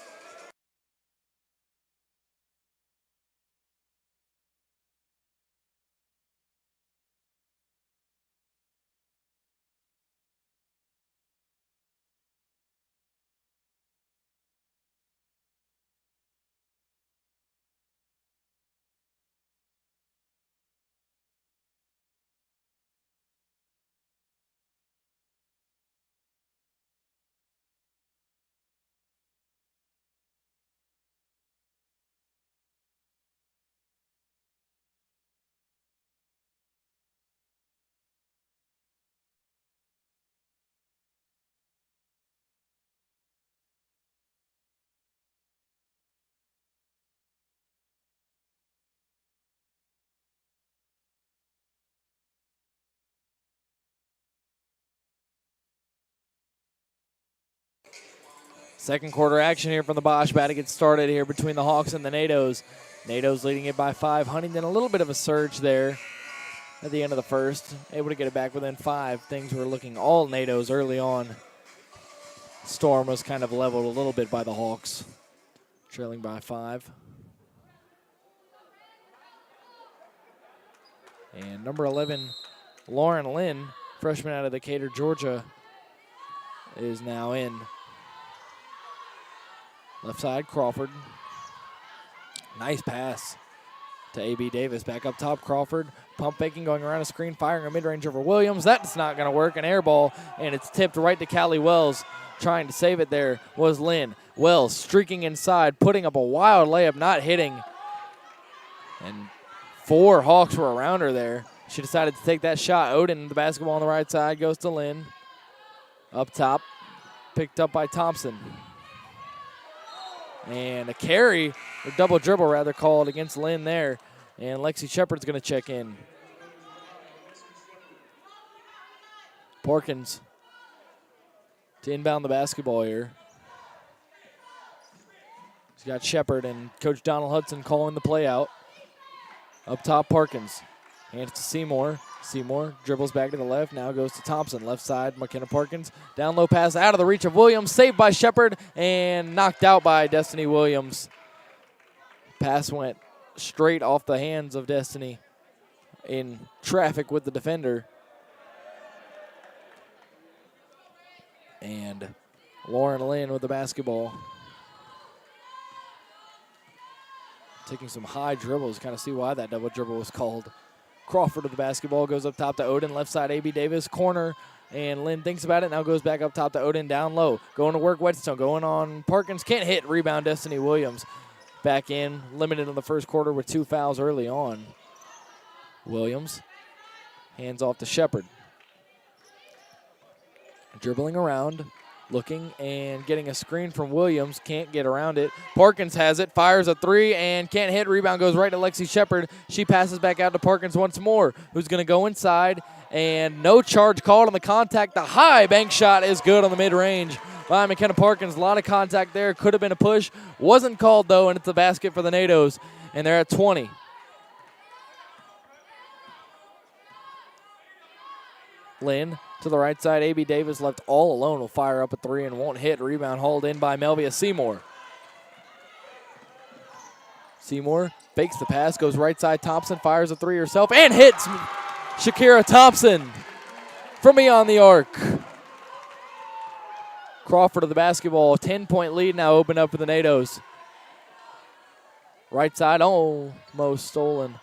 Second quarter action here from the Bosch. About to get started here between the Hawks and the NATOs. NATOs leading it by 5. Huntingdon a little bit of a surge there at the end of the first. Able to get it back within 5. Things were looking all NATOs early on. Storm was kind of leveled a little bit by the Hawks, trailing by 5. And number 11, Lauren Lynn, freshman out of Decatur, Georgia, is now in. Left side, Crawford. Nice pass to A.B. Davis. Back up top, Crawford. Pump faking, going around a screen, firing a mid-range over Williams. That's not going to work. An air ball, and it's tipped right to Callie Wells. Trying to save it there was Lynn. Wells streaking inside, putting up a wild layup, not hitting. And 4 Hawks were around her there. She decided to take that shot. Odin, the basketball on the right side, goes to Lynn. Up top, picked up by Thompson. And a carry, or double dribble rather, called against Lynn there. And Lexi Shepard's going to check in. Porkins to inbound the basketball here. He's got Shepard and Coach Donald Hudson calling the play out. Up top, Parkins. Hands to Seymour. Seymour dribbles back to the left. Now goes to Thompson. Left side, McKenna Parkins. Down low pass out of the reach of Williams. Saved by Shepard and knocked out by Destiny Williams. Pass went straight off the hands of Destiny in traffic with the defender. And Lauren Lynn with the basketball. Taking some high dribbles. Kind of see why that double dribble was called. Crawford with the basketball, goes up top to Odin. Left side, A.B. Davis, corner. And Lynn thinks about it. Now goes back up top to Odin, down low. Going to work Whetstone, going on Parkins. Can't hit. Rebound, Destiny Williams. Back in, limited in the first quarter with 2 fouls early on. Williams hands off to Shepard. Dribbling around, looking and getting a screen from Williams. Can't get around it. Parkins has it, fires a 3 and can't hit. Rebound goes right to Lexi Shepard. She passes back out to Parkins once more, who's going to go inside. And no charge called on the contact. The high bank shot is good on the mid-range by McKenna Parkins. A lot of contact there. Could have been a push. Wasn't called, though, and it's a basket for the NATOs. And they're at 20. Lynn to the right side. A.B. Davis left all alone. Will fire up a 3 and won't hit. Rebound hauled in by Melvia Seymour. Seymour fakes the pass. Goes right side. Thompson fires a 3 herself and hits Shakira Thompson from beyond the arc. Crawford of the basketball. A 10-point lead now opened up for the NATOs. Right side almost stolen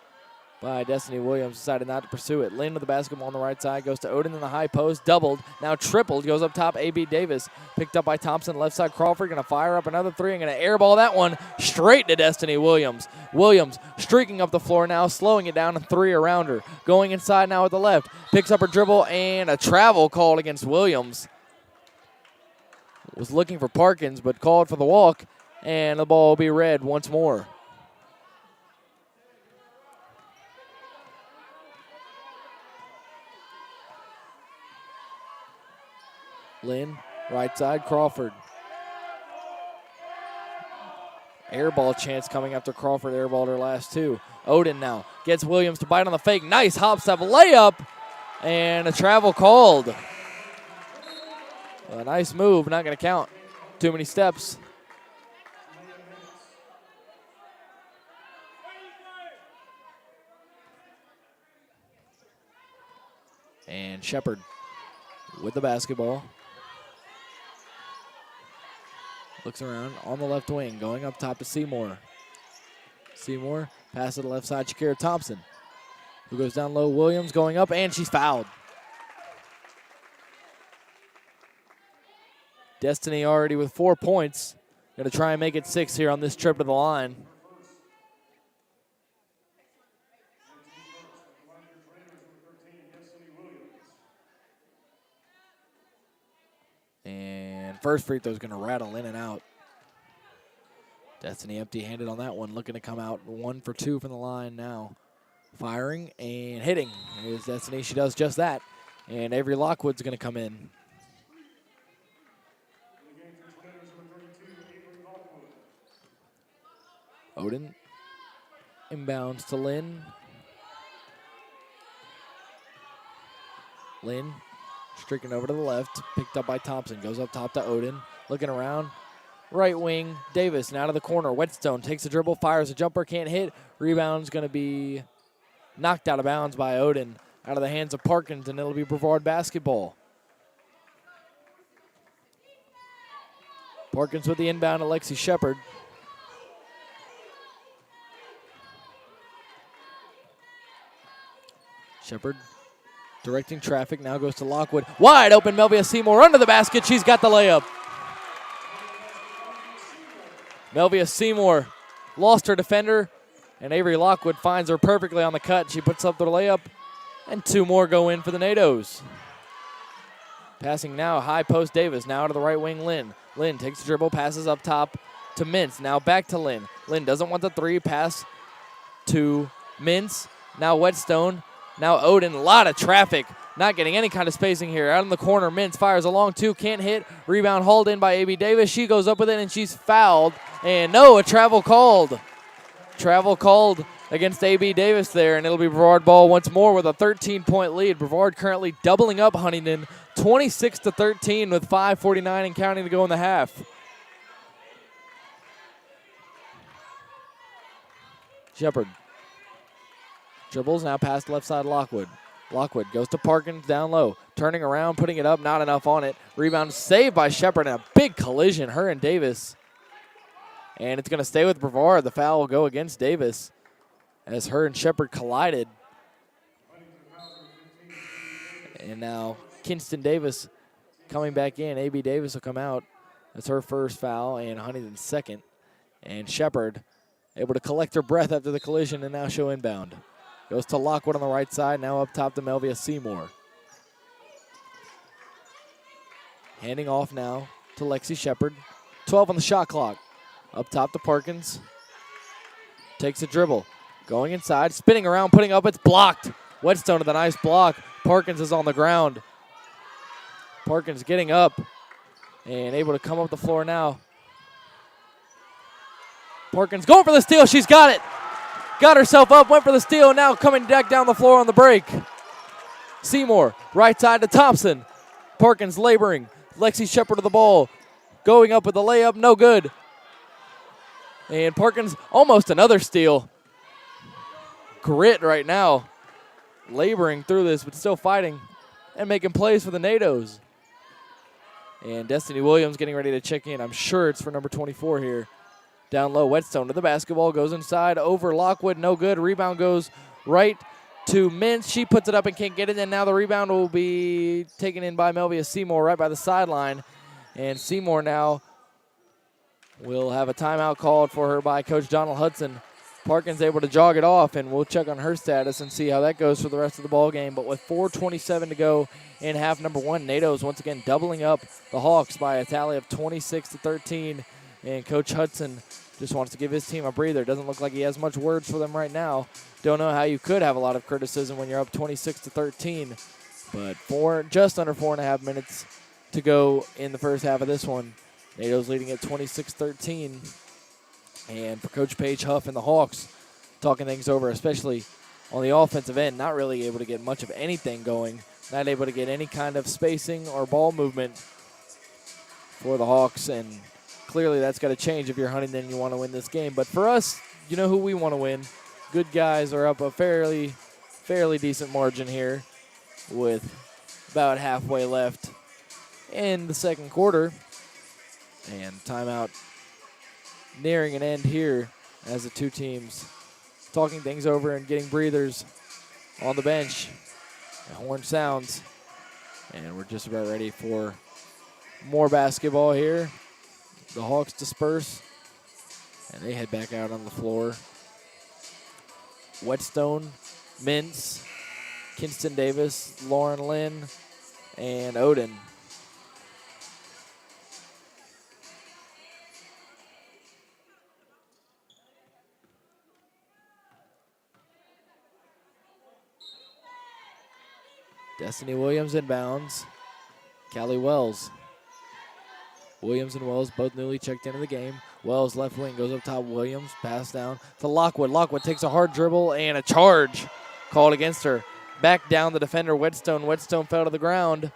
by Destiny Williams. Decided not to pursue it. Lynn with the basketball on the right side. Goes to Odin in the high post. Doubled. Now tripled. Goes up top. A.B. Davis. Picked up by Thompson. Left side Crawford. Going to fire up another 3 and going to airball that one straight to Destiny Williams. Williams streaking up the floor now. Slowing it down and 3 around her. Going inside now with the left. Picks up her dribble and a travel called against Williams. Was looking for Parkins but called for the walk. And the ball will be red once more. Lynn, right side, Crawford. Air ball chance coming after Crawford airballed her last two. Odin now gets Williams to bite on the fake. Nice hop step layup and a travel called. A nice move, not going to count. Too many steps. And Shepard with the basketball. Looks around on the left wing, going up top to Seymour. Seymour, pass to the left side, Shakira Thompson, who goes down low. Williams going up, and she's fouled. Destiny already with 4 points. Going to try and make it 6 here on this trip to the line. And first free throw is going to rattle in and out. Destiny empty-handed on that one, looking to come out 1 for 2 from the line now. Firing and hitting is Destiny. She does just that. And Avery Lockwood's going to come in. Odin inbounds to Lynn. Lynn streaking over to the left, picked up by Thompson. Goes up top to Odin, looking around. Right wing, Davis now to the corner. Whetstone takes a dribble, fires a jumper, can't hit. Rebound's going to be knocked out of bounds by Odin, out of the hands of Parkins, and it'll be Brevard basketball. Parkins with the inbound to Lexi Shepard. Shepard directing traffic, now goes to Lockwood. Wide open, Melvia Seymour under the basket. She's got the layup. Melvia Seymour lost her defender, and Avery Lockwood finds her perfectly on the cut. She puts up the layup, and 2 more go in for the NATOs. Passing now, high post Davis, now to the right wing Lynn. Lynn takes the dribble, passes up top to Mintz, now back to Lynn. Lynn doesn't want the 3, pass to Mintz. Now Whetstone, now Odin, a lot of traffic. Not getting any kind of spacing here. Out in the corner, Mintz fires a long 2, can't hit. Rebound hauled in by A.B. Davis. She goes up with it, and she's fouled. And no, a travel called. Travel called against A.B. Davis there, and it'll be Brevard ball once more with a 13-point lead. Brevard currently doubling up Huntingdon, 26-13 with 5:49 and counting to go in the half. Shepard dribbles, now past left side Lockwood. Lockwood goes to Parkins down low, turning around, putting it up, not enough on it. Rebound saved by Shepard, and a big collision, her and Davis. And it's going to stay with Brevard. The foul will go against Davis as her and Shepard collided. And now Kinston Davis coming back in. A.B. Davis will come out. That's her first foul and Huntington's second. And Shepard able to collect her breath after the collision, and now she'll inbound. Goes to Lockwood on the right side, now up top to Melvia Seymour. Handing off now to Lexi Shepard. 12 on the shot clock. Up top to Parkins. Takes a dribble. Going inside, spinning around, putting up, it's blocked. Whetstone with a nice block. Parkins is on the ground. Parkins getting up and able to come up the floor now. Parkins going for the steal, she's got it. Got herself up, went for the steal, now coming back down the floor on the break. Seymour, right side to Thompson. Parkins laboring. Lexi Shepard to the ball. Going up with the layup, no good. And Parkins, almost another steal. Grit right now. Laboring through this, but still fighting and making plays for the NATOs. And Destiny Williams getting ready to check in. I'm sure it's for number 24 here. Down low, Whetstone to the basketball, goes inside, over Lockwood, no good. Rebound goes right to Mintz. She puts it up and can't get it, and now the rebound will be taken in by Melvia Seymour right by the sideline. And Seymour now will have a timeout called for her by Coach Donald Hudson. Parkins able to jog it off, and we'll check on her status and see how that goes for the rest of the ball game. But with 4:27 to go in half number 1, NATO's once again doubling up the Hawks by a tally of 26-13. And Coach Hudson just wants to give his team a breather. Doesn't look like he has much words for them right now. Don't know how you could have a lot of criticism when you're up 26-13. But just under 4.5 minutes to go in the first half of this one. NATO's leading at 26-13. And for Coach Paige Huff and the Hawks, talking things over, especially on the offensive end, not really able to get much of anything going, not able to get any kind of spacing or ball movement for the Hawks, and clearly that's got to change if you're Huntingdon and you want to win this game. But for us, you know who we want to win. Good guys are up a fairly decent margin here with about halfway left in the second quarter. And timeout nearing an end here as the two teams talking things over and getting breathers on the bench. The horn sounds, and we're just about ready for more basketball here. The Hawks disperse, and they head back out on the floor. Whetstone, Mintz, Kinston Davis, Lauren Lynn, and Odin. Destiny Williams inbounds. Callie Wells. Williams and Wells both newly checked into the game. Wells left wing goes up top. Williams pass down to Lockwood. Lockwood takes a hard dribble and a charge called against her. Back down the defender, Whetstone. Whetstone fell to the ground.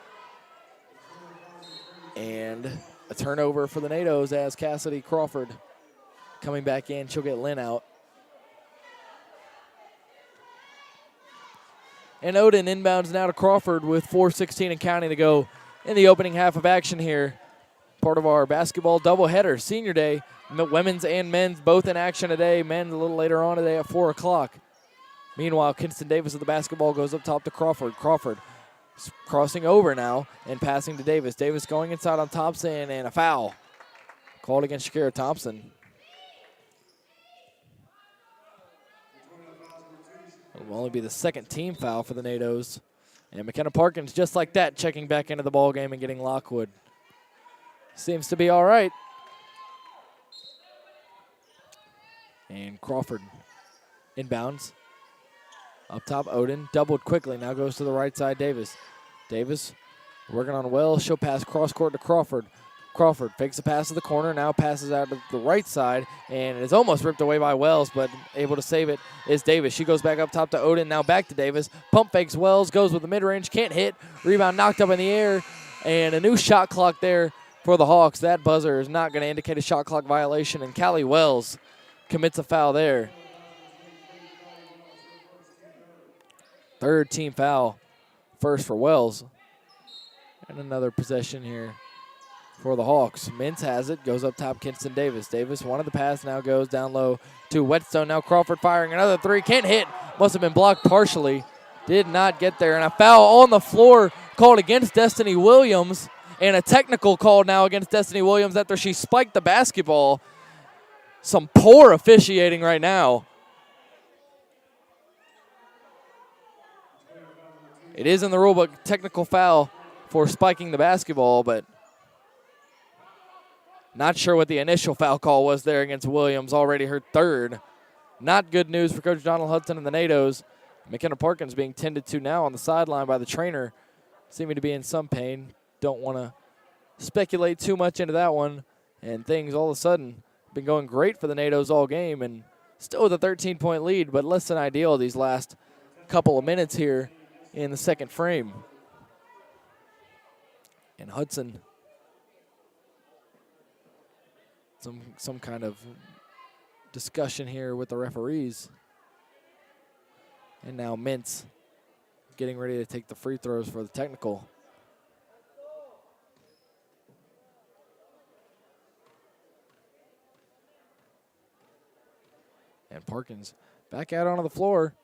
And a turnover for the NATOs as Cassidy Crawford coming back in. She'll get Lynn out. And Odin inbounds now to Crawford with 4:16 and counting to go in the opening half of action here. Part of our basketball doubleheader, senior day, women's and men's both in action today. Men a little later on today at 4 o'clock. Meanwhile, Kinston Davis with the basketball goes up top to Crawford. Crawford crossing over now and passing to Davis. Davis going inside on Thompson, and a foul called against Shakira Thompson. It will only be the second team foul for the NATOs. And McKenna Parkins, just like that, checking back into the ball game and getting Lockwood. Seems to be all right. And Crawford inbounds. Up top, Odin, doubled quickly, now goes to the right side, Davis. Davis working on Wells, she'll pass cross court to Crawford. Crawford fakes a pass to the corner, now passes out to the right side, and is almost ripped away by Wells, but able to save it is Davis. She goes back up top to Odin, now back to Davis. Pump fakes Wells, goes with the mid-range, can't hit. Rebound knocked up in the air, and a new shot clock there for the Hawks. That buzzer is not going to indicate a shot clock violation, and Callie Wells commits a foul there. Third team foul, first for Wells. And another possession here for the Hawks. Mintz has it, goes up top, Kinston Davis. Davis wanted the pass, now goes down low to Whetstone. Now Crawford firing another three, can't hit. Must have been blocked partially. Did not get there. And a foul on the floor called against Destiny Williams. And a technical call now against Destiny Williams after she spiked the basketball. Some poor officiating right now. It is in the rule book, technical foul for spiking the basketball, but not sure what the initial foul call was there against Williams, already her third. Not good news for Coach Donald Hudson and the NATOs. McKenna Parkins being tended to now on the sideline by the trainer, seeming to be in some pain. Don't want to speculate too much into that one. And things all of a sudden been going great for the NATOs all game, and still with a 13-point lead, but less than ideal these last couple of minutes here in the second frame. And Hudson, some kind of discussion here with the referees. And now Mintz getting ready to take the free throws for the technical. And Parkins back out onto the floor.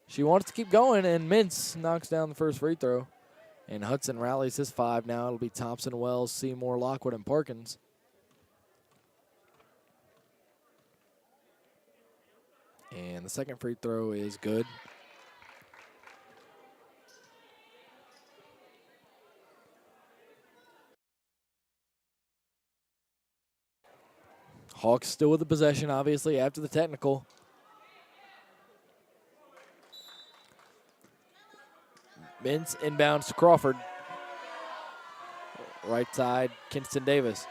She wants to keep going, and Mintz knocks down the first free throw. And Hudson rallies his five now. It'll be Thompson, Wells, Seymour, Lockwood, and Parkins. And the second free throw is good. Hawks still with the possession, obviously, after the technical. Mintz inbounds to Crawford. Right side, Kinston Davis.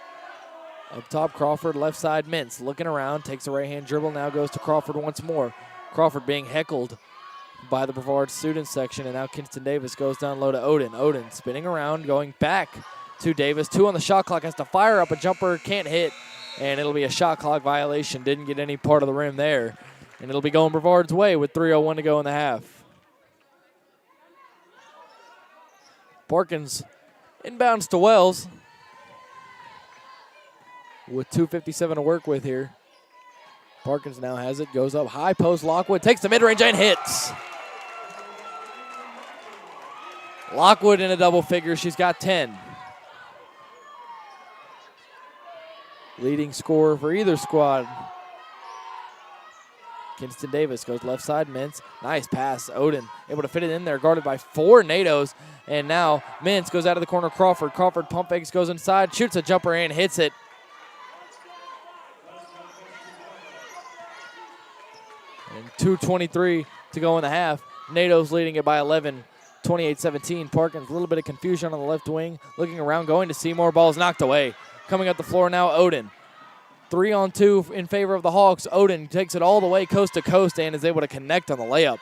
Up top, Crawford, left side, Mintz. Looking around, takes a right-hand dribble, now goes to Crawford once more. Crawford being heckled by the Brevard student section, and now Kinston Davis goes down low to Odin. Odin spinning around, going back to Davis. 2 on the shot clock, has to fire up a jumper, can't hit, and it'll be a shot clock violation. Didn't get any part of the rim there, and it'll be going Brevard's way with 3:01 to go in the half. Parkins inbounds to Wells with 2:57 to work with here. Parkins now has it, goes up high post. Lockwood takes the mid-range and hits. Lockwood in a double figure. She's got 10. Leading scorer for either squad. Kinston Davis goes left side, Mintz. Nice pass, Odin able to fit it in there, guarded by 4 NATOs. And now Mintz goes out of the corner, Crawford. Crawford pump fakes, goes inside, shoots a jumper and hits it. And 2:23 to go in the half. NATO's leading it by 11, 28-17. Parkins, a little bit of confusion on the left wing. Looking around, going to Seymour. Ball's knocked away. Coming up the floor now, Odin. 3-on-2 in favor of the Hawks. Odin takes it all the way coast to coast and is able to connect on the layup.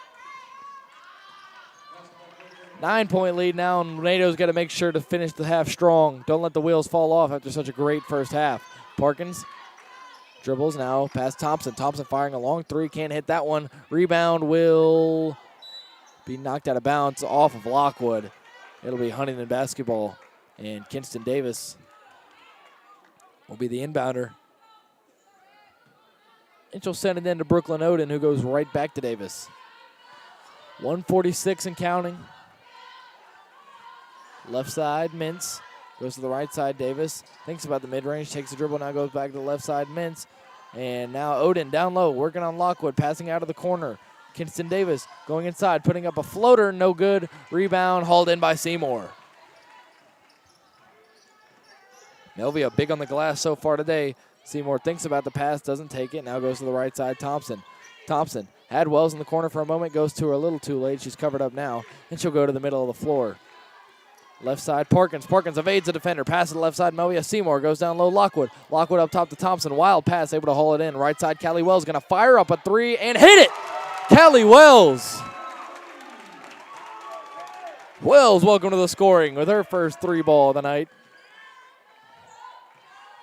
9-point lead now, and NATO's got to make sure to finish the half strong. Don't let the wheels fall off after such a great first half. Parkins dribbles now past Thompson. Thompson firing a long 3, can't hit that one. Rebound will be knocked out of bounds off of Lockwood. It'll be Huntingdon basketball, and Kinston Davis will be the inbounder. And she'll send it in to Brooklyn Odin, who goes right back to Davis. 146 and counting. Left side, Mintz. Goes to the right side, Davis. Thinks about the mid-range, takes the dribble, now goes back to the left side, Mintz. And now Odin down low, working on Lockwood, passing out of the corner. Kinston Davis going inside, putting up a floater, no good. Rebound, hauled in by Seymour. Melvia big on the glass so far today. Seymour thinks about the pass, doesn't take it, now goes to the right side, Thompson. Thompson had Wells in the corner for a moment, goes to her a little too late. She's covered up now, and she'll go to the middle of the floor. Left side, Parkins. Parkins evades the defender. Pass to the left side, Melvia. Seymour goes down low, Lockwood. Lockwood up top to Thompson. Wild pass, able to haul it in. Right side, Callie Wells going to fire up a 3 and hit it. Callie Wells. Wells, welcome to the scoring with her first 3 ball of the night.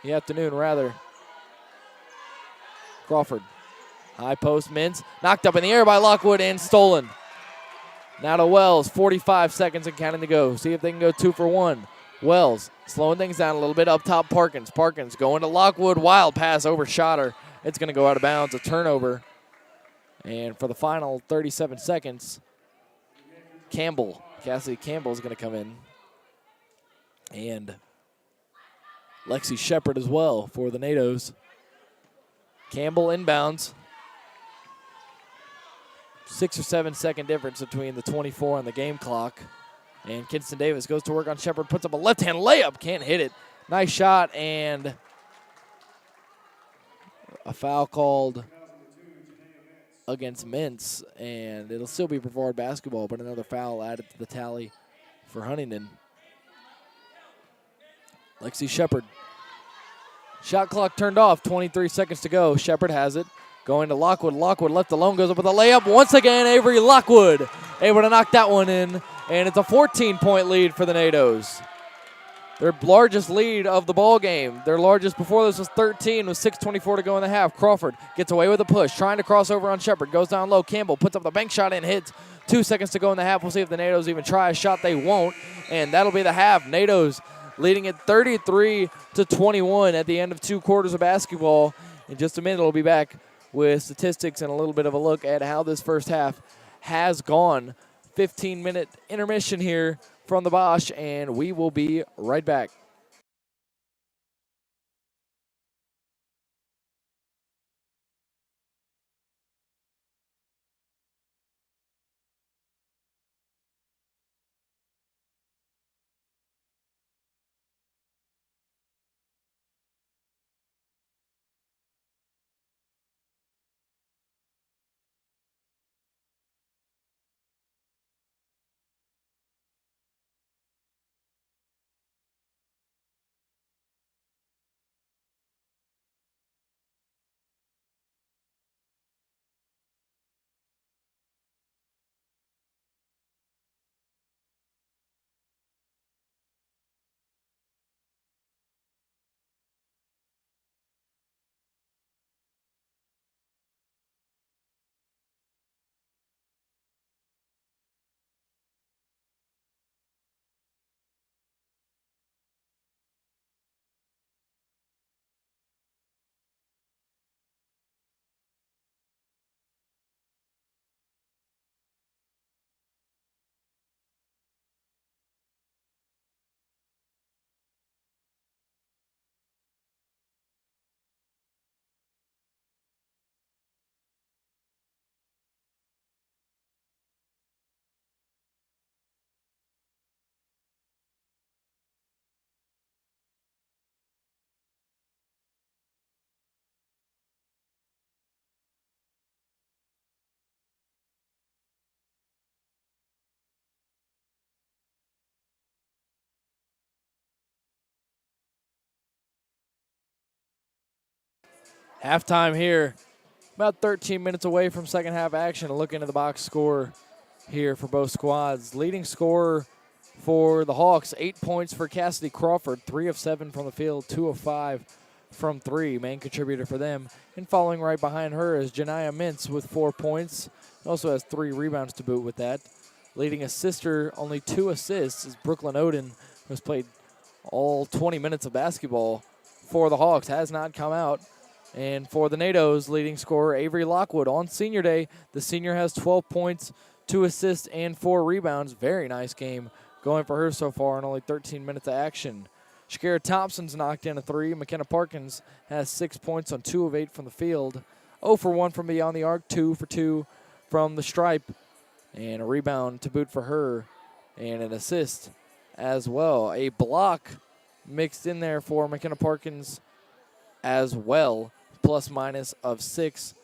The afternoon, rather. Crawford. High post, Mintz. Knocked up in the air by Lockwood and stolen. Now to Wells, 45 seconds and counting to go. See if they can go 2 for 1. Wells slowing things down a little bit. Up top, Parkins. Parkins going to Lockwood. Wild pass, overshot her. It's going to go out of bounds, a turnover. And for the final 37 seconds, Campbell, Cassidy Campbell is going to come in. And Lexi Shepard as well for the NATOs. Campbell inbounds. 6 or 7 second difference between the 24 and the game clock. And Kinston Davis goes to work on Shepard, puts up a left-hand layup, can't hit it. Nice shot, and a foul called against Mintz, and it'll still be Brevard basketball, but another foul added to the tally for Huntingdon. Lexi Shepard. Shot clock turned off, 23 seconds to go. Shepard has it. Going to Lockwood. Lockwood left alone, goes up with a layup. Once again, Avery Lockwood able to knock that one in, and it's a 14-point lead for the NATOs. Their largest lead of the ball game. Their largest before this was 13 with 6:24 to go in the half. Crawford gets away with a push, trying to cross over on Shepard. Goes down low. Campbell puts up the bank shot and hits. 2 seconds to go in the half. We'll see if the NATOs even try a shot. They won't, and that'll be the half. NATOs leading at 33-21 at the end of 2 quarters of basketball. In just a minute, we'll be back with statistics and a little bit of a look at how this first half has gone. 15-minute intermission here from the Bosch, and we will be right back. Halftime here, about 13 minutes away from second half action. Look into the box score here for both squads. Leading scorer for the Hawks, 8 points for Cassidy Crawford, 3 of 7 from the field, 2 of 5 from 3, main contributor for them. And following right behind her is Janiyah Mintz with 4 points. Also has 3 rebounds to boot with that. Leading assister, only 2 assists, is Brooklyn Oden, who's played all 20 minutes of basketball for the Hawks, has not come out. And for the NATO's leading scorer, Avery Lockwood, on senior day, the senior has 12 points, 2 assists, and 4 rebounds. Very nice game going for her so far in only 13 minutes of action. Shakira Thompson's knocked in a 3. McKenna Parkins has 6 points on 2 of 8 from the field. 0 for 1 from beyond the arc, 2 for 2 from the stripe. And a rebound to boot for her, and an assist as well. A block mixed in there for McKenna Parkins as well, plus minus of 6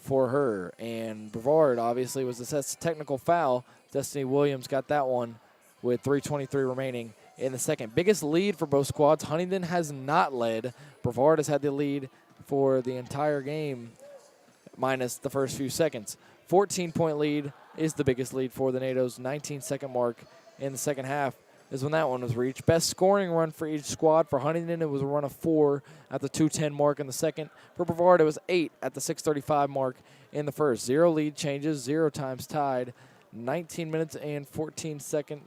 for her. And Brevard obviously was assessed a technical foul. Destiny Williams got that one with 3:23 remaining in the second. Biggest lead for both squads. Huntingdon has not led. Brevard has had the lead for the entire game, minus the first few seconds. 14-point lead is the biggest lead for the NATO's 19-second mark in the second half is when that one was reached. Best scoring run for each squad. For Huntingdon, it was a run of 4 at the 2:10 mark in the second. For Brevard, it was 8 at the 6:35 mark in the first. 0 lead changes, 0 times tied. 19 minutes and 14 seconds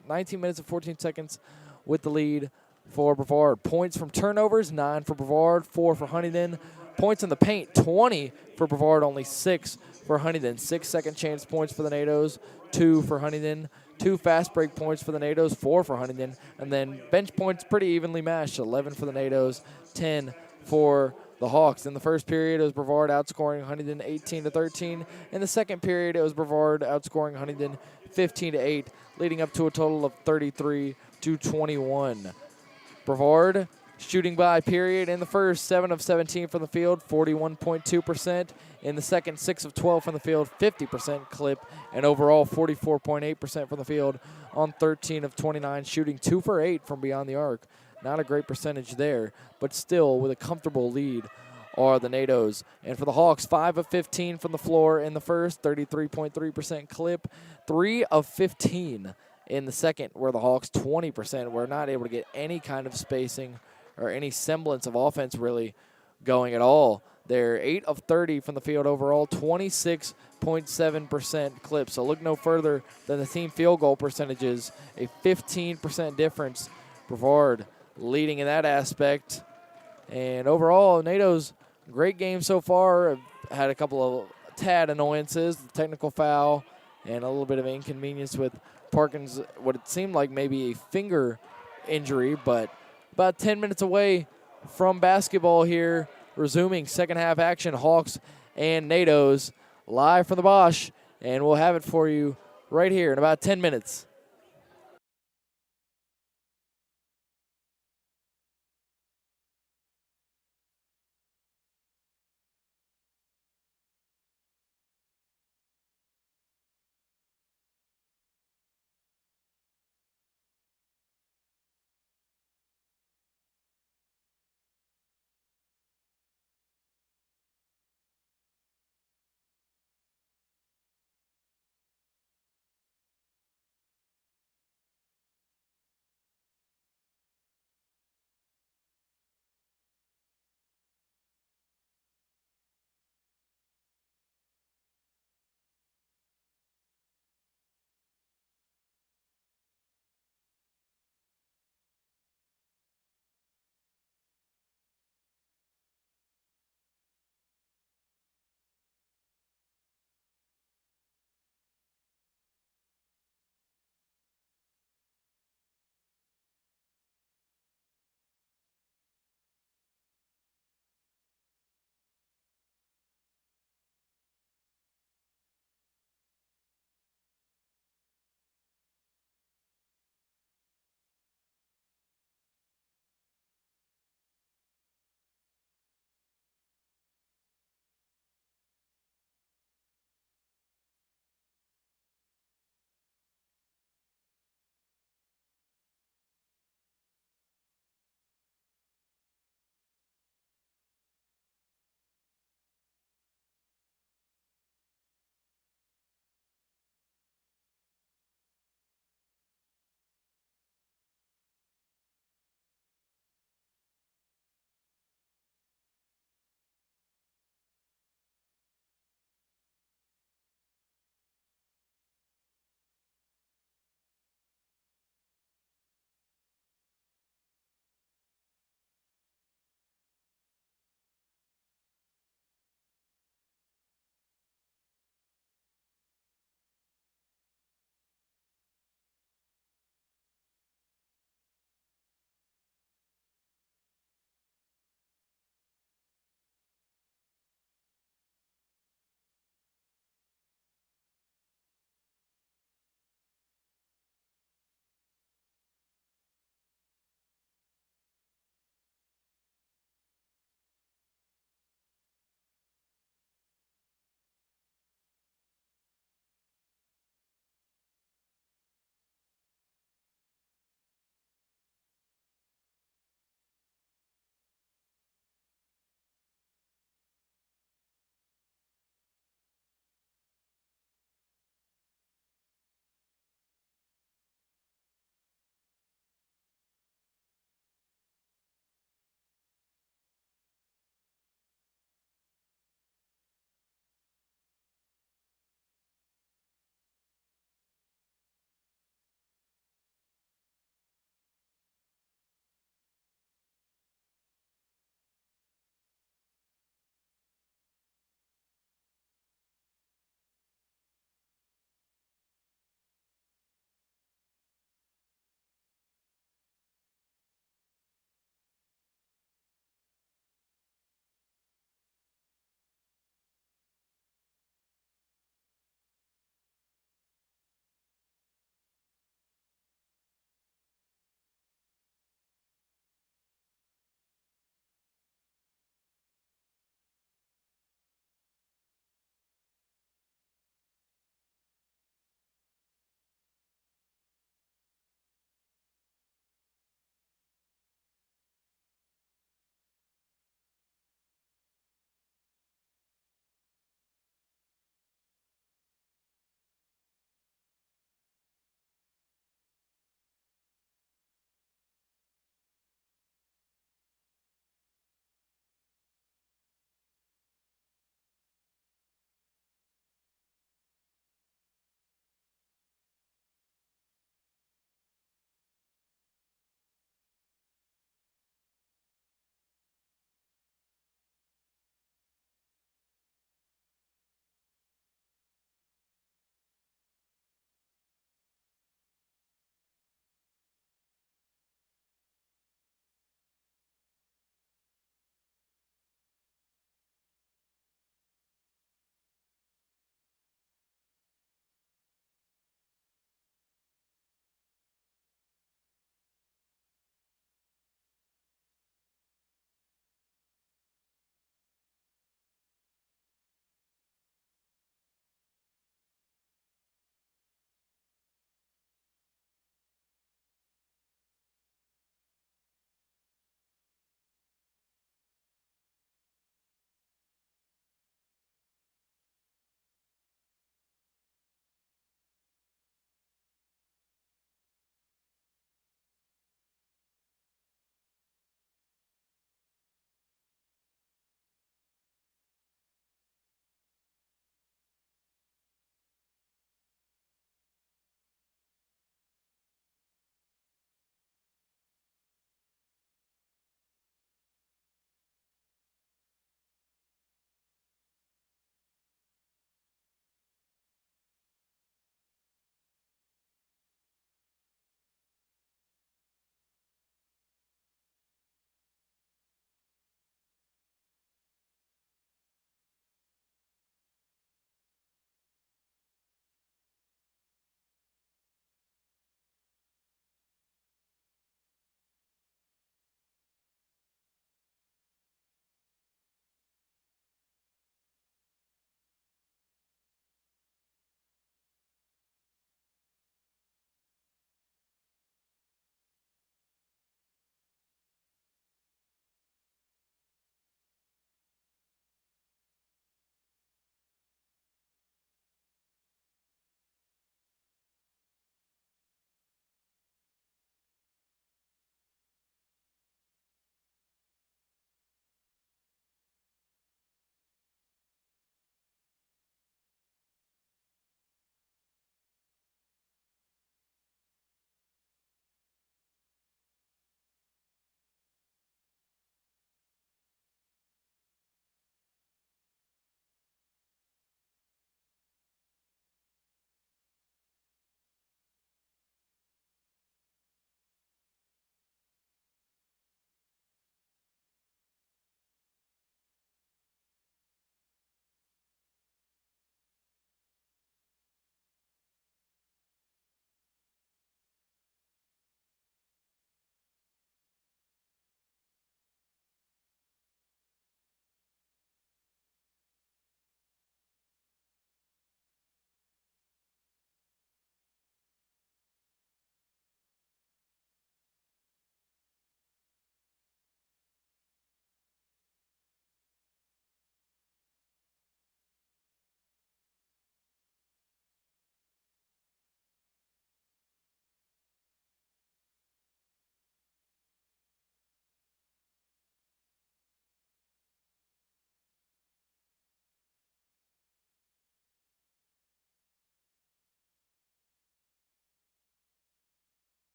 with the lead for Brevard. Points from turnovers, 9 for Brevard, 4 for Huntingdon. Points in the paint, 20 for Brevard, only 6 for Huntingdon. 6 second chance points for the NATO's, 2 for Huntingdon. 2 fast break points for the NATO's, 4 for Huntingdon. And then bench points pretty evenly matched, 11 for the NATO's, 10 for the Hawks. In the first period, it was Brevard outscoring Huntingdon 18-13. In the second period, it was Brevard outscoring Huntingdon 15-8, leading up to a total of 33-21. Brevard shooting by period in the first, 7 of 17 from the field, 41.2%. In the second, 6 of 12 from the field, 50% clip. And overall, 44.8% from the field on 13 of 29, shooting 2 for 8 from beyond the arc. Not a great percentage there, but still with a comfortable lead are the NATO's. And for the Hawks, 5 of 15 from the floor in the first, 33.3% clip. 3 of 15 in the second, where the Hawks, 20%, were not able to get any kind of spacing or any semblance of offense really going at all. They're 8 of 30 from the field overall, 26.7% clip. So look no further than the team field goal percentages, a 15% difference. Brevard leading in that aspect. And overall, NATO's great game so far. Had a couple of tad annoyances, the technical foul, and a little bit of inconvenience with Parkins, what it seemed like maybe a finger injury, but about 10 minutes away from basketball here, resuming second half action, Hawks and NATO's live from the Bosch, and we'll have it for you right here in about 10 minutes.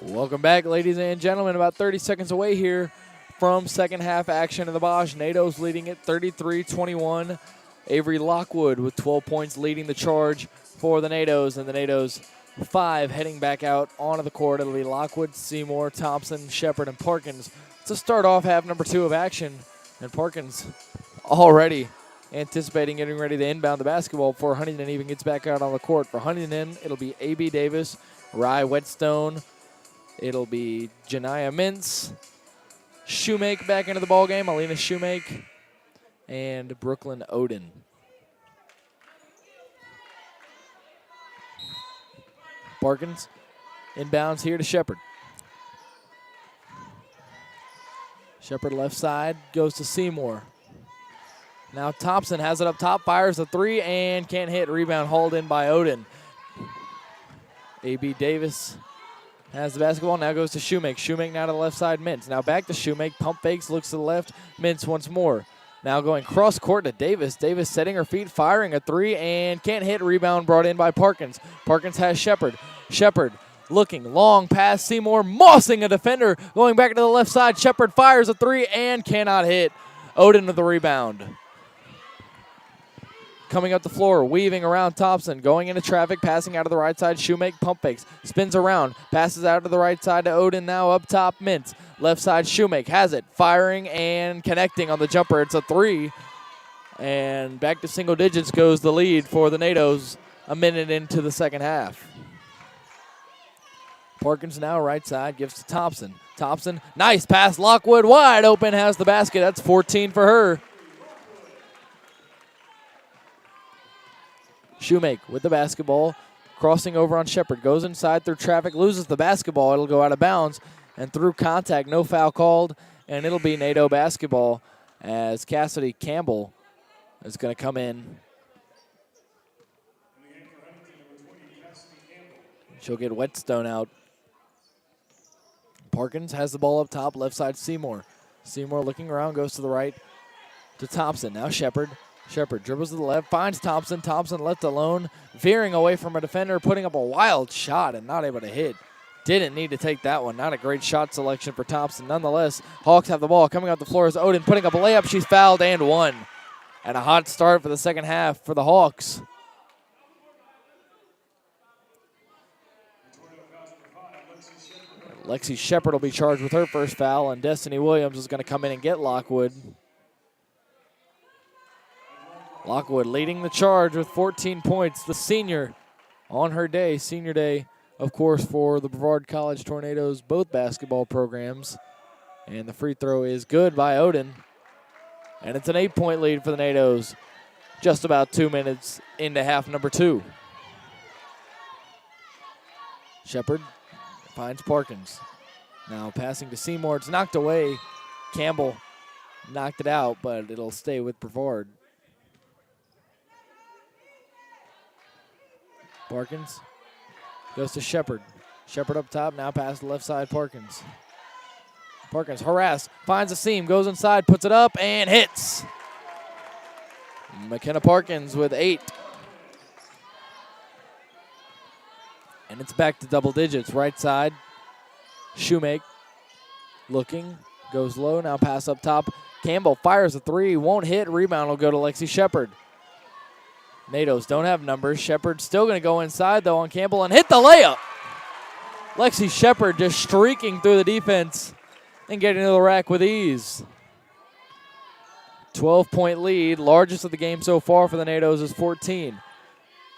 Welcome back, ladies and gentlemen. About 30 seconds away here from second half action in the Bosch. NATO's leading it 33-21. Avery Lockwood with 12 points leading the charge for the NATO's, and the NATO's 5 heading back out onto the court. It'll be Lockwood, Seymour, Thompson, Shepard, and Parkins to start off half number 2 of action. And Parkins already anticipating getting ready to inbound the basketball before Huntingdon even gets back out on the court. For Huntingdon, it'll be A.B. Davis, Rye Whetstone. It'll be Janiyah Mintz, Shoemake back into the ballgame, Alina Shoemake, and Brooklyn Odin. Parkins inbounds here to Shepard. Shepard left side, goes to Seymour. Now Thompson has it up top, fires a 3, and can't hit. Rebound hauled in by Odin. A.B. Davis has the basketball, now goes to Shoemake. Shoemake now to the left side, Mintz. Now back to Shoemake, pump fakes, looks to the left, Mintz once more. Now going cross court to Davis. Davis setting her feet, firing a 3, and can't hit. Rebound brought in by Parkins. Parkins has Shepard. Shepard looking, long pass, Seymour mossing a defender. Going back to the left side, Shepard fires a 3 and cannot hit. Odin with the rebound. Coming up the floor, weaving around Thompson, going into traffic, passing out of the right side, Shoemake pump fakes, spins around, passes out to the right side to Odin, now up top, Mintz. Left side, Shoemake has it, firing and connecting on the jumper. It's a 3, and back to single digits goes the lead for the NATO's a minute into the second half. Parkins now right side, gives to Thompson. Thompson, nice pass, Lockwood wide open, has the basket. That's 14 for her. Shoemake with the basketball, crossing over on Shepard, goes inside through traffic, loses the basketball. It'll go out of bounds, and through contact, no foul called, and it'll be NATO basketball as Cassidy Campbell is going to come in. She'll get Whetstone out. Parkins has the ball up top, left side Seymour. Seymour looking around, goes to the right to Thompson. Now Shepard. Shepard dribbles to the left, finds Thompson. Thompson left alone, veering away from a defender, putting up a wild shot and not able to hit. Didn't need to take that one. Not a great shot selection for Thompson. Nonetheless, Hawks have the ball. Coming out the floor is Odin, putting up a layup. She's fouled and one. And a hot start for the second half for the Hawks. Lexi Shepard will be charged with her first foul, and Destiny Williams is going to come in and get Lockwood. Lockwood leading the charge with 14 points. The senior on her day, senior day, of course, for the Brevard College Tornadoes, both basketball programs. And the free throw is good by Odin. And it's an 8-point lead for the NATO's just about 2 minutes into half number 2. Shepard finds Parkins. Now passing to Seymour. It's knocked away. Campbell knocked it out, but it'll stay with Brevard. Parkins goes to Shepard. Shepard up top, now pass to left side Parkins. Parkins harassed, finds a seam, goes inside, puts it up, and hits. McKenna Parkins with 8. And it's back to double digits. Right side, Shoemake looking, goes low, now pass up top. Campbell fires a 3, won't hit, rebound will go to Lexi Shepard. NATO's don't have numbers. Shepard still going to go inside, though, on Campbell and hit the layup. Lexi Shepard just streaking through the defense and getting to the rack with ease. 12-point lead, largest of the game so far for the NATO's is 14.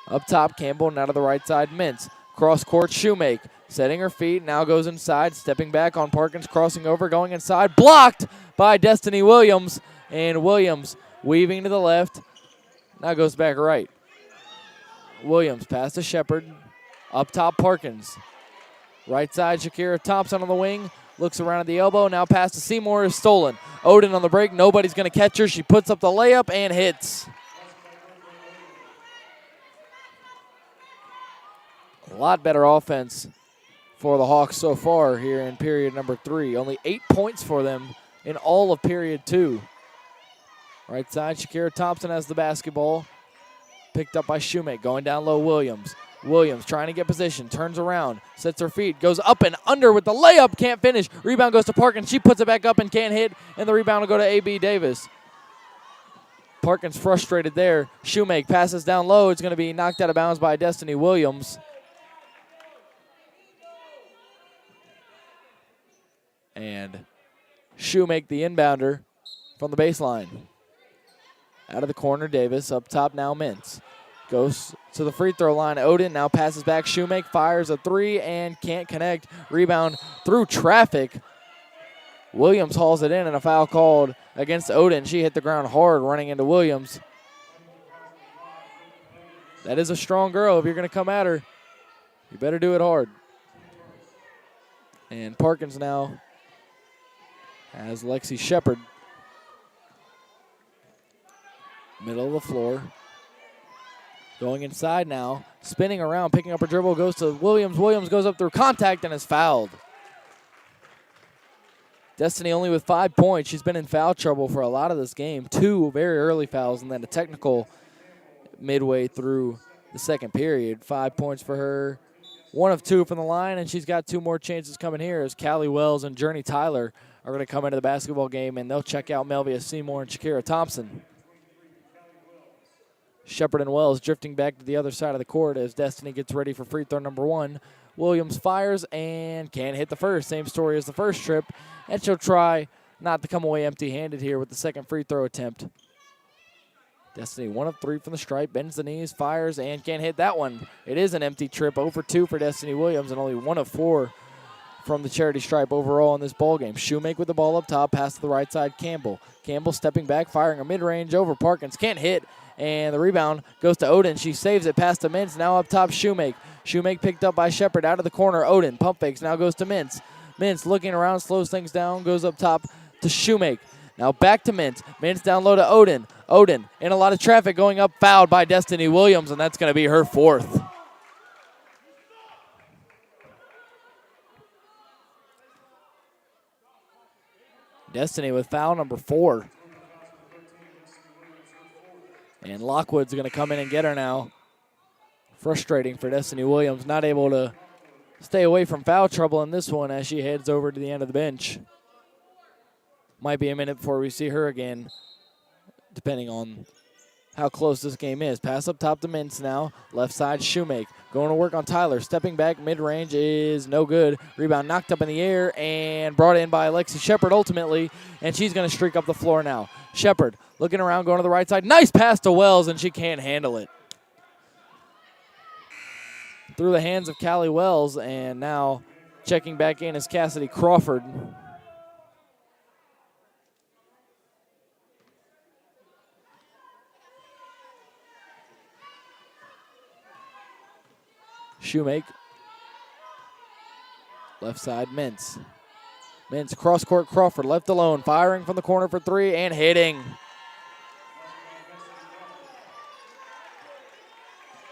Up top, Campbell, now to the right side, Mintz. Cross court, Shoemake, setting her feet, now goes inside, stepping back on Parkins, crossing over, going inside, blocked by Destiny Williams, and Williams weaving to the left. Now goes back right. Williams pass to Shepard. Up top, Parkins. Right side, Shakira Thompson on the wing. Looks around at the elbow. Now pass to Seymour is stolen. Odin on the break. Nobody's going to catch her. She puts up the layup and hits. A lot better offense for the Hawks so far here in period number 3. Only 8 points for them in all of period 2. Right side, Shakira Thompson has the basketball. Picked up by Shoemake. Going down low, Williams. Williams trying to get position, turns around, sets her feet, goes up and under with the layup, can't finish. Rebound goes to Parkins. She puts it back up and can't hit, and the rebound will go to A.B. Davis. Parkins frustrated there. Shoemake passes down low. It's going to be knocked out of bounds by Destiny Williams. And Shoemake, the inbounder, from the baseline. Out of the corner, Davis. Up top now, Mintz. Goes to the free throw line. Odin now passes back. Shoemake fires a three and can't connect. Rebound through traffic. Williams hauls it in, and a foul called against Odin. She hit the ground hard running into Williams. That is a strong girl. If you're going to come at her, you better do it hard. And Parkins now has Lexi Shepard. Middle of the floor. Going inside now. Spinning around, picking up her dribble, goes to Williams. Williams goes up through contact and is fouled. Destiny only with 5 points. She's been in foul trouble for a lot of this game. 2 very early fouls and then a technical midway through the second period. 5 points for her. 1 of 2 from the line, and she's got 2 more chances coming here as Callie Wells and Journey Tyler are going to come into the basketball game, and they'll check out Melvia Seymour and Shakira Thompson. Shepard and Wells drifting back to the other side of the court as Destiny gets ready for free throw number 1. Williams fires and can't hit the first. Same story as the first trip. And she'll try not to come away empty-handed here with the second free throw attempt. Destiny 1 of 3 from the stripe. Bends the knees, fires, and can't hit that one. It is an empty trip. 0 for 2 for Destiny Williams and only 1 of 4 from the charity stripe overall in this ballgame. Shoemake with the ball up top. Pass to the right side, Campbell. Campbell stepping back, firing a mid-range over Parkins. Can't hit. And the rebound goes to Odin. She saves it past to Mintz. Now up top, Shoemake. Shoemake picked up by Shepard out of the corner. Odin, pump fakes, now goes to Mintz. Mintz looking around, slows things down, goes up top to Shoemake. Now back to Mintz. Mintz down low to Odin. Odin in a lot of traffic going up, fouled by Destiny Williams, and that's going to be her 4th. Destiny with foul number 4. And Lockwood's going to come in and get her now. Frustrating for Destiny Williams, not able to stay away from foul trouble in this one as she heads over to the end of the bench. Might be a minute before we see her again, depending on how close this game is. Pass up top to Mintz now. Left side, Shoemake. Going to work on Tyler. Stepping back, mid-range is no good. Rebound knocked up in the air and brought in by Alexi Shepard ultimately, and she's going to streak up the floor now. Shepard looking around, going to the right side. Nice pass to Wells, and she can't handle it. Through the hands of Callie Wells, and now checking back in is Cassidy Crawford. Shoemake. Left side, Mintz. Mintz cross court, Crawford left alone, firing from the corner for 3 and hitting.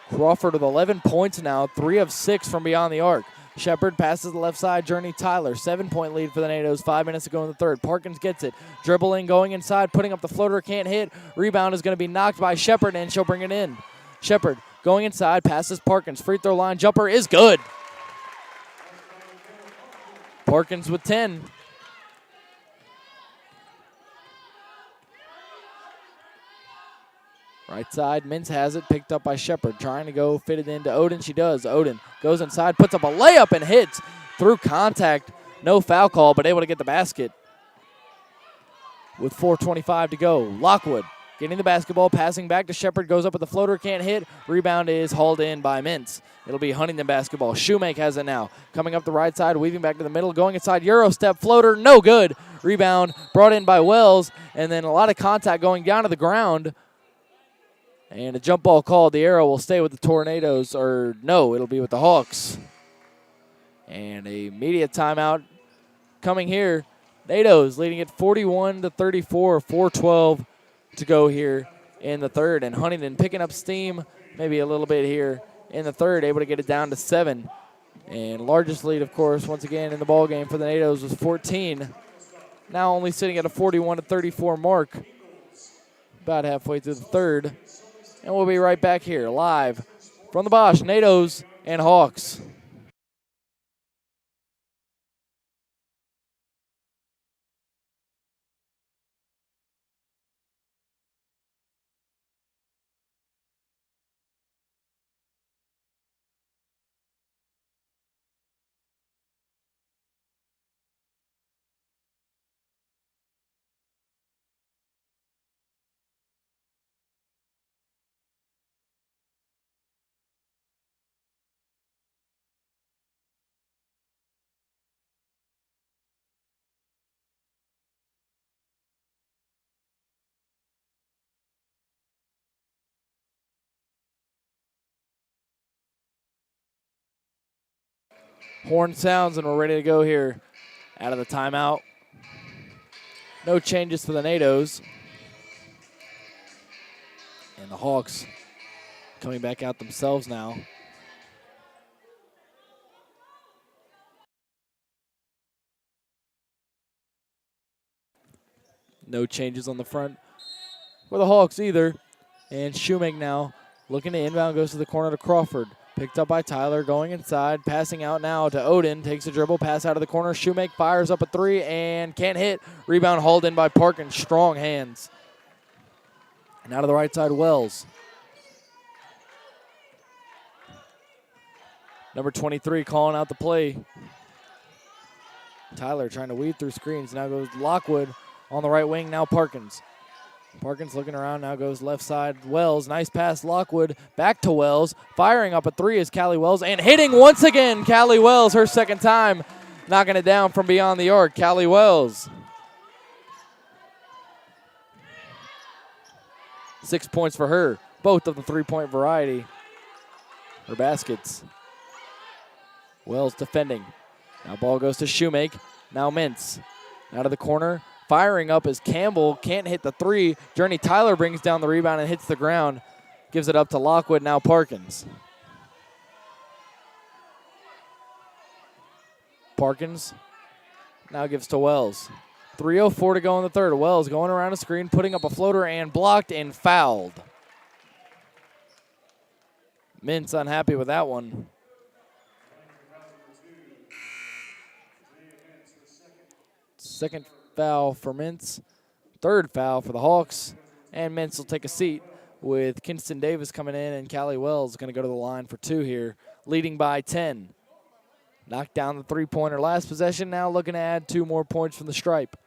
Crawford with 11 points now, 3 of 6 from beyond the arc. Shepard passes the left side, Journey Tyler. 7-point lead for the NATOs, 5 minutes to go in the third. Parkins gets it, dribbling, going inside, putting up the floater, can't hit. Rebound is going to be knocked by Shepard, and she'll bring it in. Shepard going inside, passes Parkins. Free throw line jumper is good. Parkins with 10. Right side, Mintz has it, picked up by Shepard. Trying to go fit it into Odin. She does. Odin goes inside, puts up a layup and hits through contact. No foul call, but able to get the basket. With 4:25 to go. Lockwood getting the basketball, passing back to Shepard, goes up with the floater, can't hit. Rebound is hauled in by Mintz. It'll be Huntingdon basketball. Shoemake has it now. Coming up the right side, weaving back to the middle, going inside, Euro step, floater, no good. Rebound brought in by Wells, and then a lot of contact going down to the ground. And a jump ball called. The arrow will stay with the Tornadoes, or no, it'll be with the Hawks. And a immediate timeout coming here. NATOs leading it 41-34, 4:12 to go here in the third. And Huntingdon picking up steam maybe a little bit here in the third, able to get it down to 7. And largest lead, of course, once again in the ball game for the NATOs was 14. Now only sitting at a 41-34 mark. About halfway through the third. And we'll be right back here live from the Bosch, NATOs and Hawks. Horn sounds and we're ready to go here out of the timeout. No changes for the NATOs. And the Hawks coming back out themselves now. No changes on the front for the Hawks either. And Shoemake now looking to inbound, goes to the corner to Crawford. Picked up by Tyler, going inside, passing out now to Odin. Takes a dribble, pass out of the corner. Shoemake fires up a three and can't hit. Rebound hauled in by Parkins. Strong hands. And out of the right side, Wells. Number 23 calling out the play. Tyler trying to weave through screens. Now goes Lockwood on the right wing. Now Parkins. Parkins looking around, now goes left side. Wells, nice pass, Lockwood, back to Wells. Firing up a three is Callie Wells, and hitting once again, Callie Wells, her second time, knocking it down from beyond the arc. Callie Wells. 6 points for her, both of the three-point variety. Her baskets. Wells defending. Now ball goes to Shoemake, now Mintz. Out of the corner. Firing up is Campbell, can't hit the three. Journey Tyler brings down the rebound and hits the ground. Gives it up to Lockwood, now Parkins. Parkins now gives to Wells. 3:04 to go in the third. Wells going around a screen, putting up a floater and blocked and fouled. Mintz unhappy with that one. Second foul for Mintz. Third foul for the Hawks. And Mintz will take a seat with Kinston Davis coming in, and Callie Wells going to go to the line for two here, leading by 10. Knocked down the three-pointer last possession, now looking to add 2 more points from the stripe.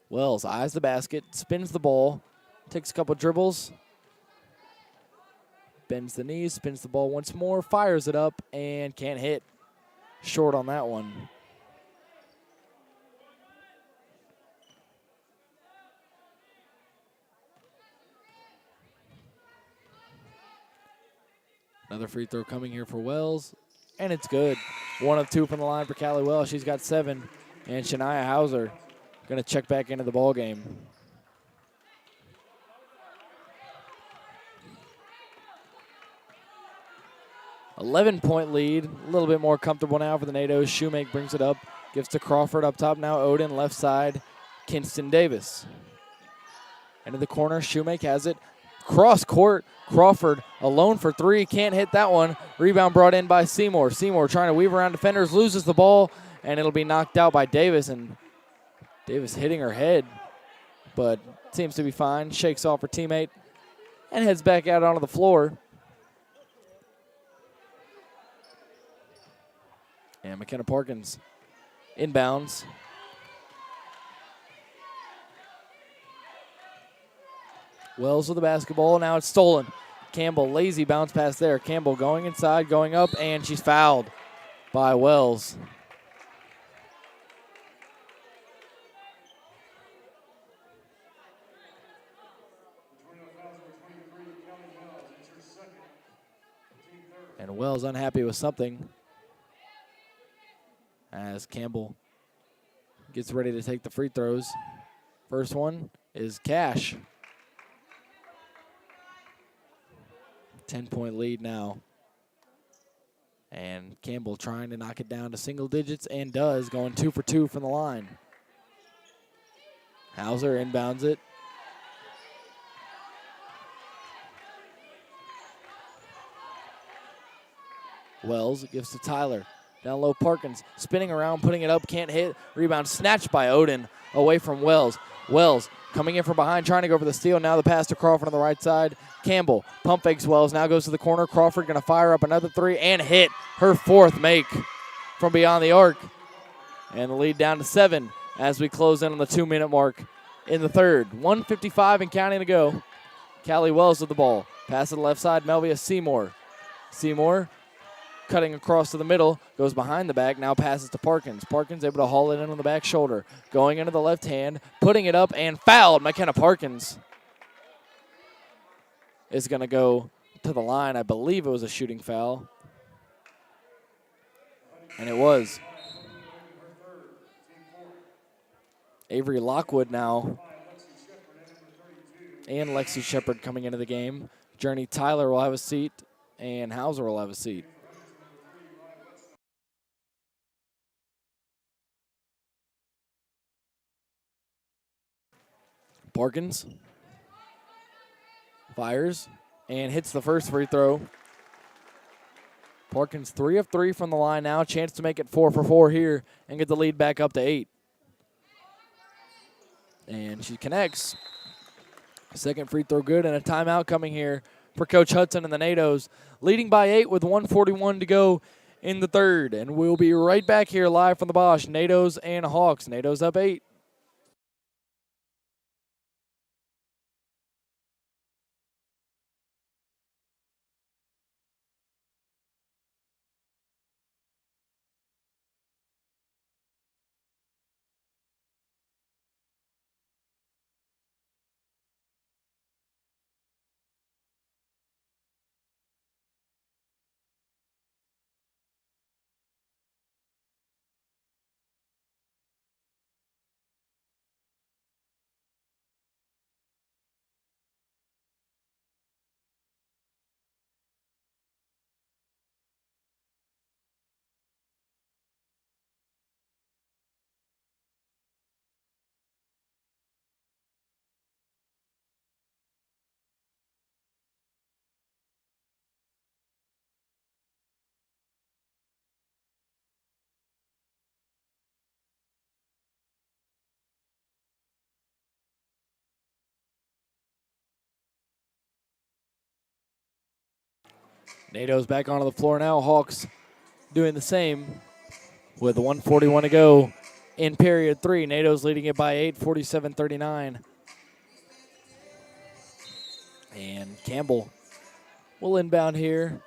Wells eyes the basket, spins the ball, takes a couple dribbles, bends the knees, spins the ball once more, fires it up, and can't hit. Short on that one. Another free throw coming here for Wells, and it's good. 1 of 2 from the line for Callie Wells. She's got 7, and Shania Hauser going to check back into the ball game. $11-point lead, a little bit more comfortable now for the NATOs. Shoemake brings it up, gives to Crawford up top now. Odin left side, Kinston Davis. Into the corner, Shoemake has it. Cross court, Crawford alone for 3, can't hit that one. Rebound brought in by Seymour. Seymour trying to weave around defenders, loses the ball, and it'll be knocked out by Davis. And Davis hitting her head, but seems to be fine. Shakes off her teammate and heads back out onto the floor. And McKenna Parkins inbounds. Wells with the basketball. Now it's stolen. Campbell, lazy bounce pass there. Campbell going inside, going up, and she's fouled by Wells. And Wells unhappy with something as Campbell gets ready to take the free throws. First one is Cash. 10-point lead now. And Campbell trying to knock it down to single digits, and does, going 2 for 2 from the line. Hauser inbounds it. Wells gives to Tyler. Down low, Parkins spinning around, putting it up, can't hit. Rebound snatched by Odin away from Wells. Wells coming in from behind, trying to go for the steal. Now the pass to Crawford on the right side. Campbell pump fakes Wells, now goes to the corner. Crawford going to fire up another three and hit her fourth make from beyond the arc. And the lead down to 7 as we close in on the 2-minute mark in the third. 1:55 and counting to go. Callie Wells with the ball. Pass to the left side, Melvia Seymour. Seymour cutting across to the middle, goes behind the back, now passes to Parkins. Parkins able to haul it in on the back shoulder. Going into the left hand, putting it up and fouled. McKenna Parkins is going to go to the line. I believe it was a shooting foul. And it was. Avery Lockwood now and Lexi Shepard coming into the game. Journey Tyler will have a seat and Hauser will have a seat. Parkins fires and hits the first free throw. Parkins 3 of 3 from the line now. Chance to make it 4 for 4 here and get the lead back up to 8. And she connects. Second free throw good, and a timeout coming here for Coach Hudson and the NATOs. Leading by 8 with 1:41 to go in the third. And we'll be right back here live from the Bosch. NATOs and Hawks. NATOs up 8. NATO's back onto the floor now. Hawks doing the same with 1:41 to go in period 3. NATO's leading it by 8, 47-39. And Campbell will inbound here.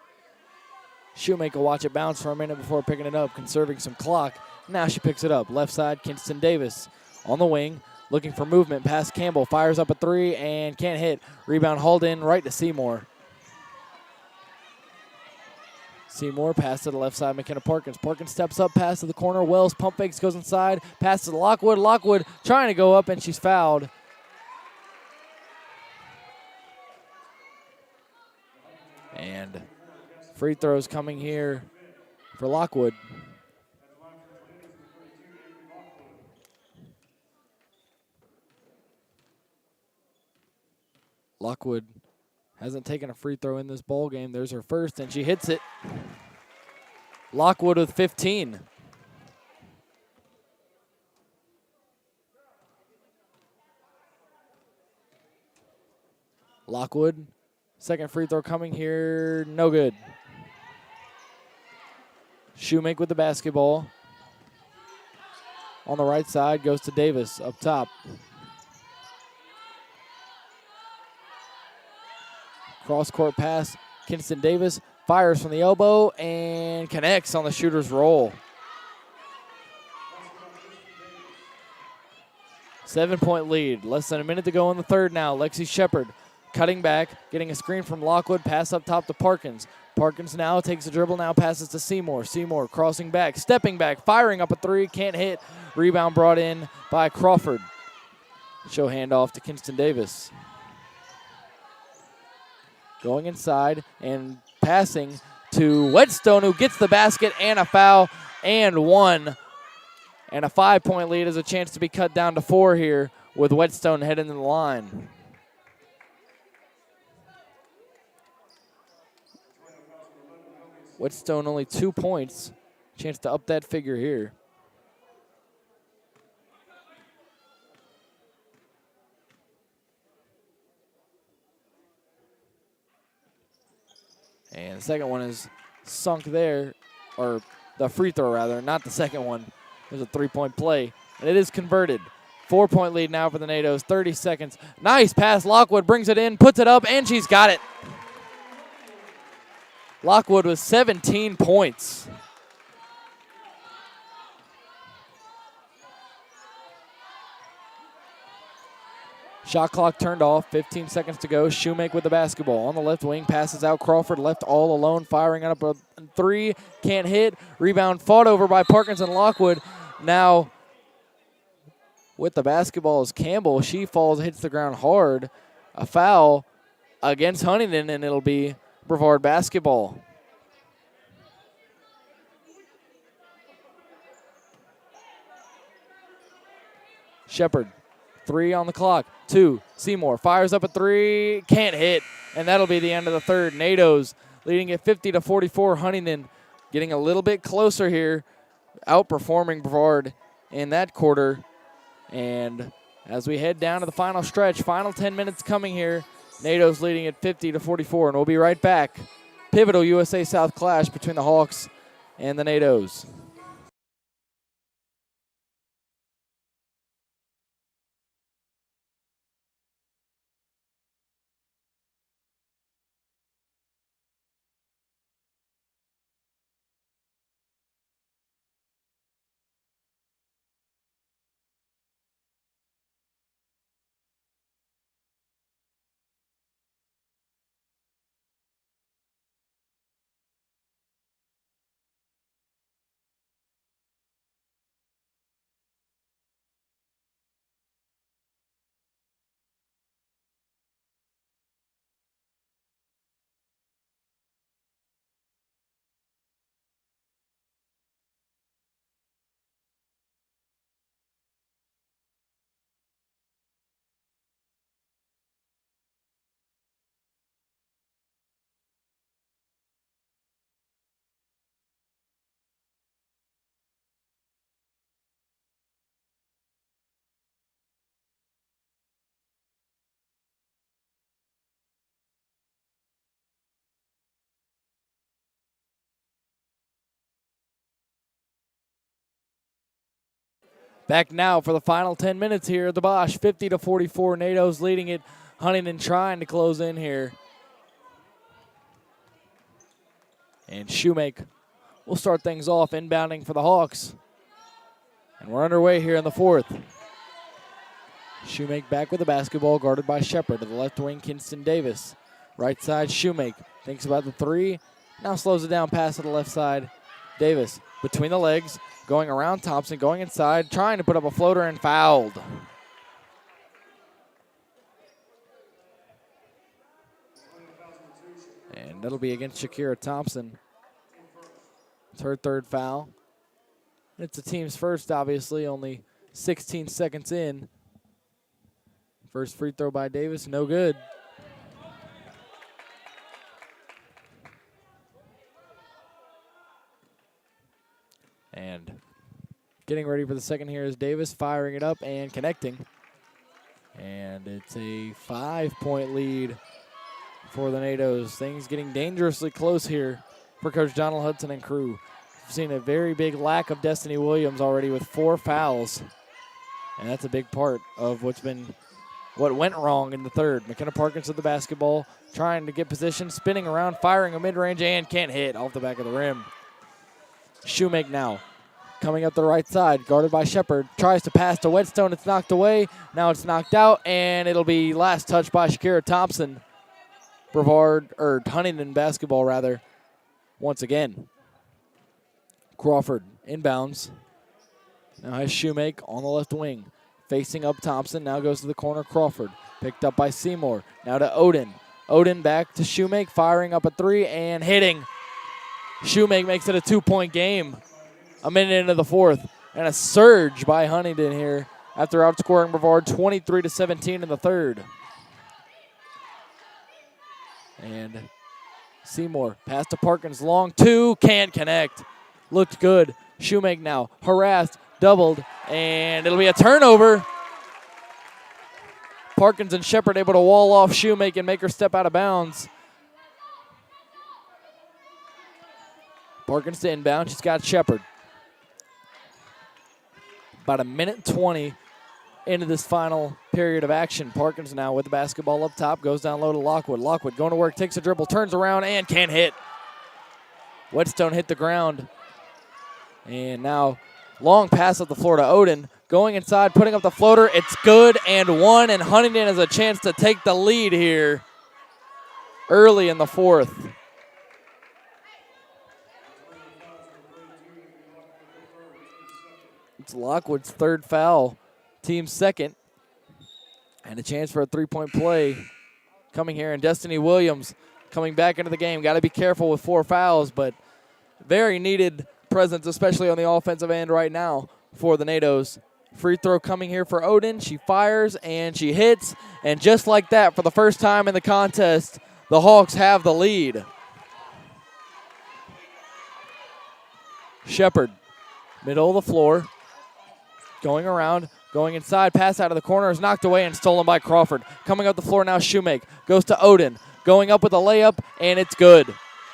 Shoemaker watch it bounce for a minute before picking it up, conserving some clock. Now she picks it up. Left side, Kinston Davis on the wing, looking for movement. Past Campbell, fires up a 3 and can't hit. Rebound hauled in right to Seymour. Seymour, pass to the left side, McKenna Parkins. Parkins steps up, pass to the corner. Wells, pump fakes, goes inside. Pass to Lockwood. Lockwood trying to go up, and she's fouled. And free throws coming here for Lockwood. Lockwood hasn't taken a free throw in this ball game. There's her first, and she hits it. Lockwood with 15. Lockwood, second free throw coming here, no good. Shoemake with the basketball. On the right side, goes to Davis up top. Cross-court pass, Kinston Davis fires from the elbow and connects on the shooter's roll. 7-point lead, less than a minute to go in the third now. Lexi Shepard cutting back, getting a screen from Lockwood, pass up top to Parkins. Parkins now takes a dribble, now passes to Seymour. Seymour crossing back, stepping back, firing up a 3, can't hit. Rebound brought in by Crawford. Show handoff to Kinston Davis. Going inside and passing to Whetstone, who gets the basket and a foul and 1. And a 5-point lead is a chance to be cut down to 4 here with Whetstone heading to the line. Whetstone only 2 points. Chance to up that figure here. And the second one is sunk there, or the free throw rather, not the second one. There's a 3-point play, and it is converted. 4-point lead now for the NATOs, 30 seconds. Nice pass, Lockwood brings it in, puts it up, and she's got it. Lockwood with 17 points. Shot clock turned off, 15 seconds to go. Shoemake with the basketball. On the left wing, passes out Crawford, left all alone, firing up a three. Can't hit. Rebound fought over by Parkinson Lockwood. Now with the basketball is Campbell. She falls, hits the ground hard. A foul against Huntingdon, and it'll be Brevard basketball. Shepard. 3 on the clock. 2. Seymour fires up a 3. Can't hit. And that'll be the end of the third. NATOs leading at 50-44. Huntingdon getting a little bit closer here. Outperforming Brevard in that quarter. And as we head down to the final stretch, final 10 minutes coming here. NATOs leading at 50-44. And we'll be right back. Pivotal USA South clash between the Hawks and the NATOs. Back now for the final 10 minutes here at the Bosch. 50-44. NATOs leading it. Huntingdon trying to close in here. And Shoemake will start things off inbounding for the Hawks. And we're underway here in the fourth. Shoemake back with the basketball, guarded by Shepard. To the left wing, Kinston Davis. Right side, Shoemake. Thinks about the three. Now slows it down, pass to the left side. Davis between the legs. Going around Thompson, going inside, trying to put up a floater and fouled. And that'll be against Shakira Thompson. It's her third foul. It's the team's first, obviously, only 16 seconds in. First free throw by Davis, no good. And getting ready for the second here is Davis, firing it up and connecting. And it's a 5-point lead for the NATOs. Things getting dangerously close here for Coach Donald Hudson and crew. We've seen a very big lack of Destiny Williams already with 4 fouls. And that's a big part of what went wrong in the third. McKenna Parkins with the basketball, trying to get position, spinning around, firing a mid-range, and can't hit off the back of the rim. Shoemake now coming up the right side, guarded by Shepard. Tries to pass to Whetstone. It's knocked away. Now it's knocked out, and it'll be last touch by Shakira Thompson. Huntingdon basketball, rather, once again. Crawford inbounds. Now has Shoemake on the left wing. Facing up Thompson. Now goes to the corner. Crawford. Picked up by Seymour. Now to Odin. Odin back to Shoemake. Firing up a three and hitting. Shoemake makes it a 2-point game. A minute into the fourth. And a surge by Huntingdon here after outscoring Brevard 23-17 in the third. And Seymour, pass to Parkins, long two, can't connect. Looked good. Shoemake now, harassed, doubled, and it'll be a turnover. Parkins and Shepard able to wall off Shoemake and make her step out of bounds. Parkins to inbound, she's got Shepard. About a minute and 20 into this final period of action. Parkins now with the basketball up top, goes down low to Lockwood. Lockwood going to work, takes a dribble, turns around, and can't hit. Whetstone hit the ground. And now long pass up the floor to Odin. Going inside, putting up the floater. It's good and one, and Huntingdon has a chance to take the lead here early in the fourth. It's Lockwood's third foul, team second, and a chance for a three-point play coming here. And Destiny Williams coming back into the game. Got to be careful with 4 fouls, but very needed presence, especially on the offensive end right now for the NATOs. Free throw coming here for Odin. She fires and she hits, and just like that, for the first time in the contest, the Hawks have the lead. Shepard, middle of the floor, going around, going inside, pass out of the corner is knocked away and stolen by Crawford. Coming up the floor now, Shoemake goes to Odin, going up with a layup, and it's good.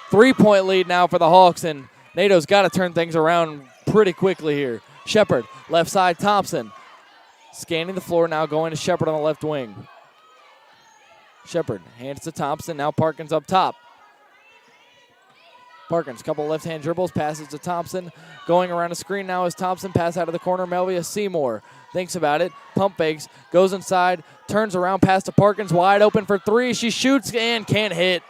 3-point lead now for the Hawks, and NATO's got to turn things around pretty quickly here. Shepard, left side, Thompson. Scanning the floor now, going to Shepard on the left wing. Shepard hands to Thompson, now Parkins up top. Parkins, couple left-hand dribbles, passes to Thompson. Going around the screen now is Thompson, pass out of the corner, Melvia Seymour. Thinks about it, pump fakes, goes inside, turns around, pass to Parkins, wide open for 3. She shoots and can't hit.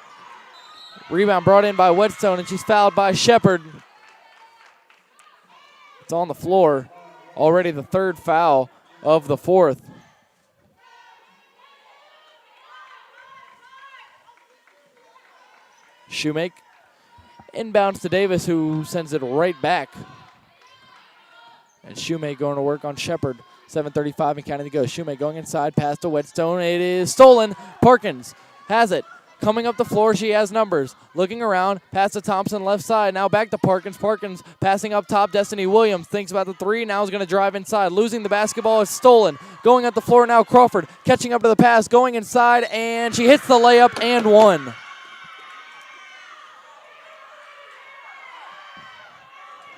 Rebound brought in by Whetstone, and she's fouled by Shepard. It's on the floor. Already the third foul of the fourth. Shoemake inbounds to Davis, who sends it right back. And Shoemake going to work on Shepard. 7:35 and counting to go. Shoemake going inside, pass to Whetstone. It is stolen. Parkins has it. Coming up the floor, she has numbers. Looking around, pass to Thompson, left side. Now back to Parkins. Parkins passing up top. Destiny Williams thinks about the 3. Now is going to drive inside. Losing the basketball. It's stolen. Going up the floor now, Crawford. Catching up to the pass. Going inside, and she hits the layup and one.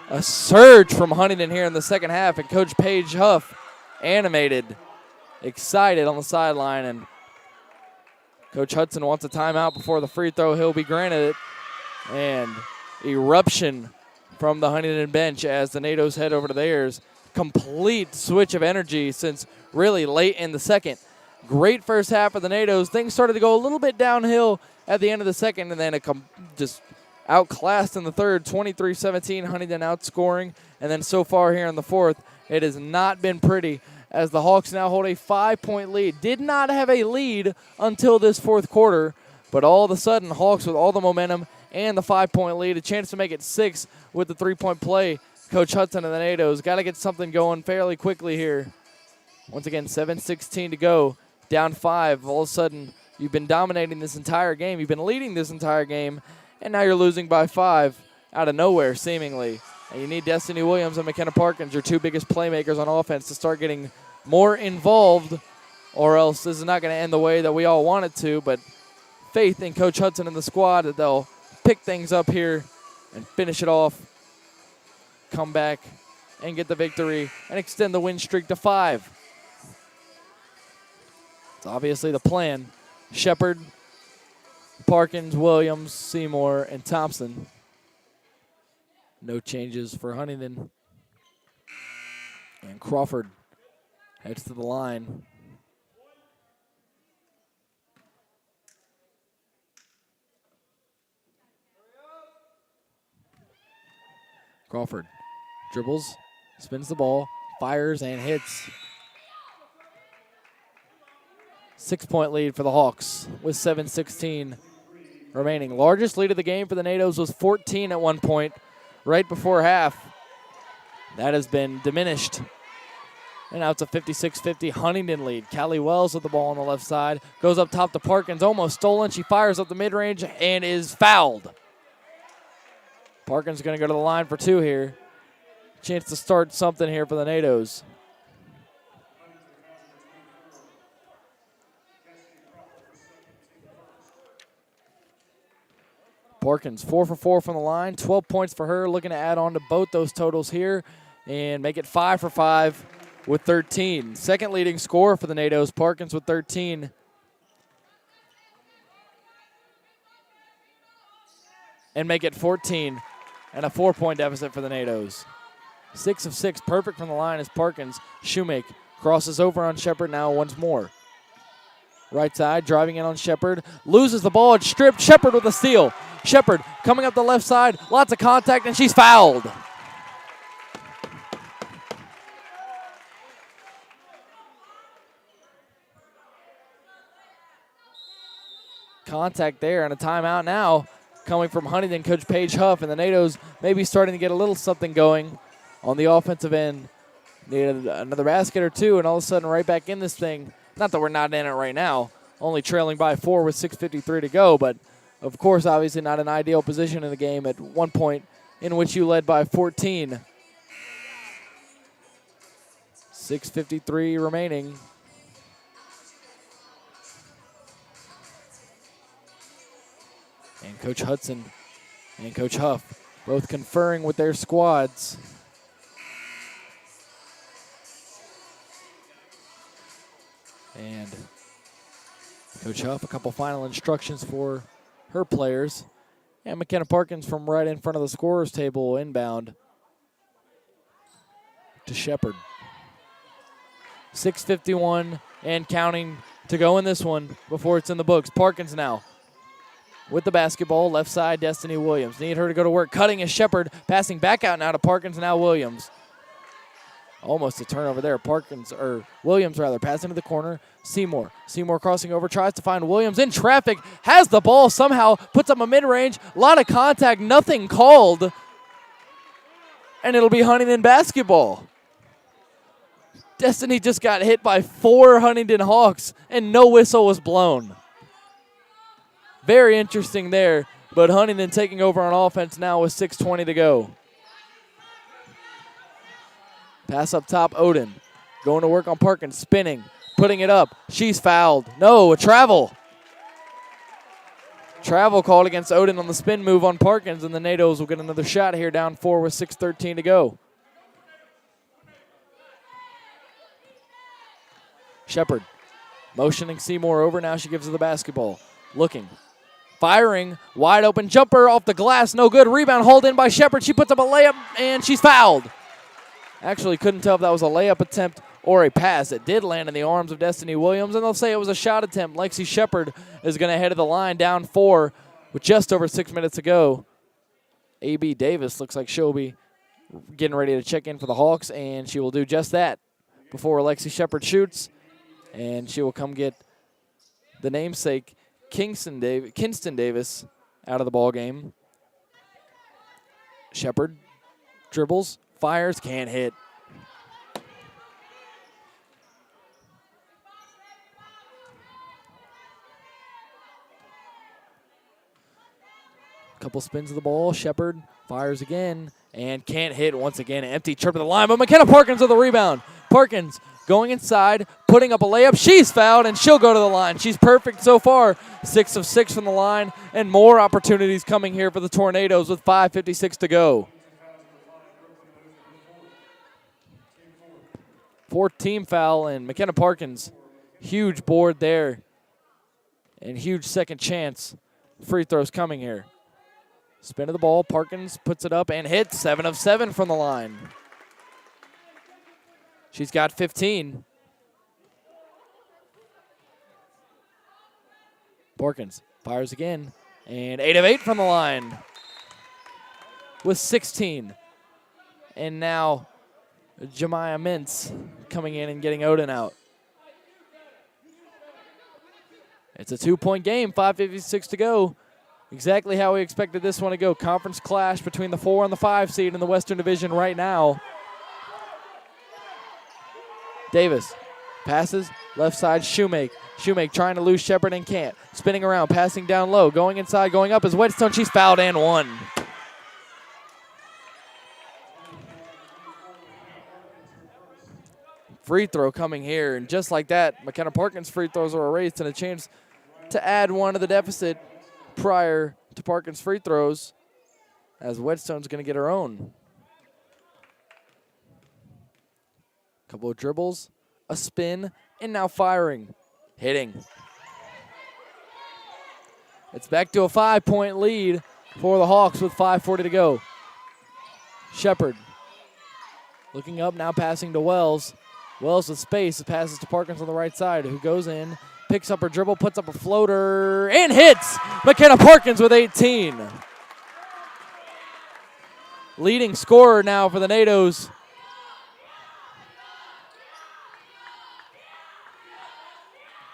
A surge from Huntingdon here in the second half, and Coach Paige Huff animated, excited on the sideline, and Coach Hudson wants a timeout before the free throw. He'll be granted it. And eruption from the Huntingdon bench as the NATOs head over to theirs. Complete switch of energy since really late in the second. Great first half of the NATOs. Things started to go a little bit downhill at the end of the second, and then it just outclassed in the third. 23-17, Huntingdon outscoring. And then so far here in the fourth, it has not been pretty, as the Hawks now hold a 5-point lead. Did not have a lead until this fourth quarter, but all of a sudden, Hawks with all the momentum and the 5-point lead, a chance to make it 6 with the 3-point play. Coach Hudson and the NATOs got to get something going fairly quickly here. Once again, 7:16 to go, down 5. All of a sudden, you've been dominating this entire game. You've been leading this entire game, and now you're losing by 5 out of nowhere, seemingly. And you need Destiny Williams and McKenna Parkins, your 2 biggest playmakers on offense, to start getting more involved, or else this is not going to end the way that we all want it to. But faith in Coach Hudson and the squad that they'll pick things up here and finish it off, come back and get the victory and extend the win streak to 5. It's obviously the plan. Shepard, Parkins, Williams, Seymour, and Thompson. No changes for Huntingdon. And Crawford heads to the line. Crawford dribbles, spins the ball, fires, and hits. 6-point lead for the Hawks with 7:16 remaining. Largest lead of the game for the NATOs was 14 at one point right before half. That has been diminished And now it's a 56-50 Huntingdon lead. Callie Wells with the ball on the left side. Goes up top to Parkins, almost stolen. She fires up the mid-range and is fouled. Parkins going to go to the line for two here. Chance to start something here for the NATOs. Parkins 4 for 4 from the line. 12 points for her. Looking to add on to both those totals here and make it 5 for 5 with 13. Second leading scorer for the NATOs. Parkins with 13. And make it 14 and a 4-point deficit for the NATOs. 6 of 6, perfect from the line as Parkins. Shoemake crosses over on Shepard now once more. Right side, driving in on Shepard. Loses the ball, it's stripped. Shepard with a steal. Shepard coming up the left side. Lots of contact, and she's fouled. Contact there and a timeout now coming from Huntingdon coach Paige Huff, and the NATOs maybe starting to get a little something going on the offensive end. Needed another basket or two, and all of a sudden right back in this thing. Not that we're not in it right now, only trailing by 4 with 6:53 to go, but of course obviously not an ideal position in the game at one point in which you led by 14. 6:53 remaining. And Coach Hudson and Coach Huff both conferring with their squads. And Coach Huff, a couple final instructions for her players. And McKenna Parkins from right in front of the scorer's table inbound to Shepard. 6:51 and counting to go in this one before it's in the books. Parkins now with the basketball, left side, Destiny Williams. Need her to go to work. Cutting is Shepard, passing back out now to Parkins, now Williams. Almost a turnover there. Williams passing to the corner. Seymour crossing over, tries to find Williams in traffic, has the ball somehow, puts up a mid-range, a lot of contact, nothing called. And it'll be Huntingdon basketball. Destiny just got hit by 4 Huntingdon Hawks, and no whistle was blown. Very interesting there, but Huntingdon taking over on offense now with 6:20 to go. Pass up top, Odin. Going to work on Parkins, spinning, putting it up. She's fouled. No, a travel. Travel called against Odin on the spin move on Parkins, and the NATOs will get another shot here, down 4 with 6:13 to go. Shepard motioning Seymour over. Now she gives her the basketball. Looking. Firing. Wide open jumper off the glass. No good. Rebound hauled in by Shepard. She puts up a layup, and she's fouled. Actually couldn't tell if that was a layup attempt or a pass. It did land in the arms of Destiny Williams, and they'll say it was a shot attempt. Lexi Shepard is going to head to the line, down 4 with just over 6 minutes to go. A.B. Davis looks like she'll be getting ready to check in for the Hawks, and she will do just that before Lexi Shepard shoots. And she will come get the namesake Kinston Davis out of the ball game. Shepard dribbles, fires, can't hit. Couple spins of the ball. Shepard fires again and can't hit once again. Empty trip to the line, but McKenna Parkins with the rebound. Parkins going inside, putting up a layup. She's fouled, and she'll go to the line. She's perfect so far. 6 of 6 from the line, and more opportunities coming here for the Tornadoes with 5:56 to go. 4th team foul, and McKenna Parkins, huge board there, and huge second chance. Free throws coming here. Spin of the ball, Parkins puts it up and hits. 7 of 7 from the line. She's got 15. Parkins fires again, and 8 of 8 from the line with 16. And now Jemiah Mintz coming in and getting Odin out. It's a 2-point game, 5:56 to go. Exactly how we expected this one to go. Conference clash between the 4 and the 5 seed in the Western Division right now. Davis passes, left side, Shoemake. Shoemake trying to lose Shepard and can't. Spinning around, passing down low, going inside, going up is Whetstone. She's fouled and one. Free throw coming here, and just like that, McKenna Parkins' free throws are erased and a chance to add one to the deficit prior to Parkins' free throws, as Whetstone's going to get her own. Couple of dribbles, a spin, and now firing. Hitting. It's back to a 5-point lead for the Hawks with 5:40 to go. Shepard looking up, now passing to Wells. Wells with space, passes to Parkins on the right side, who goes in, picks up her dribble, puts up a floater, and hits! McKenna Parkins with 18. Leading scorer now for the NATOs.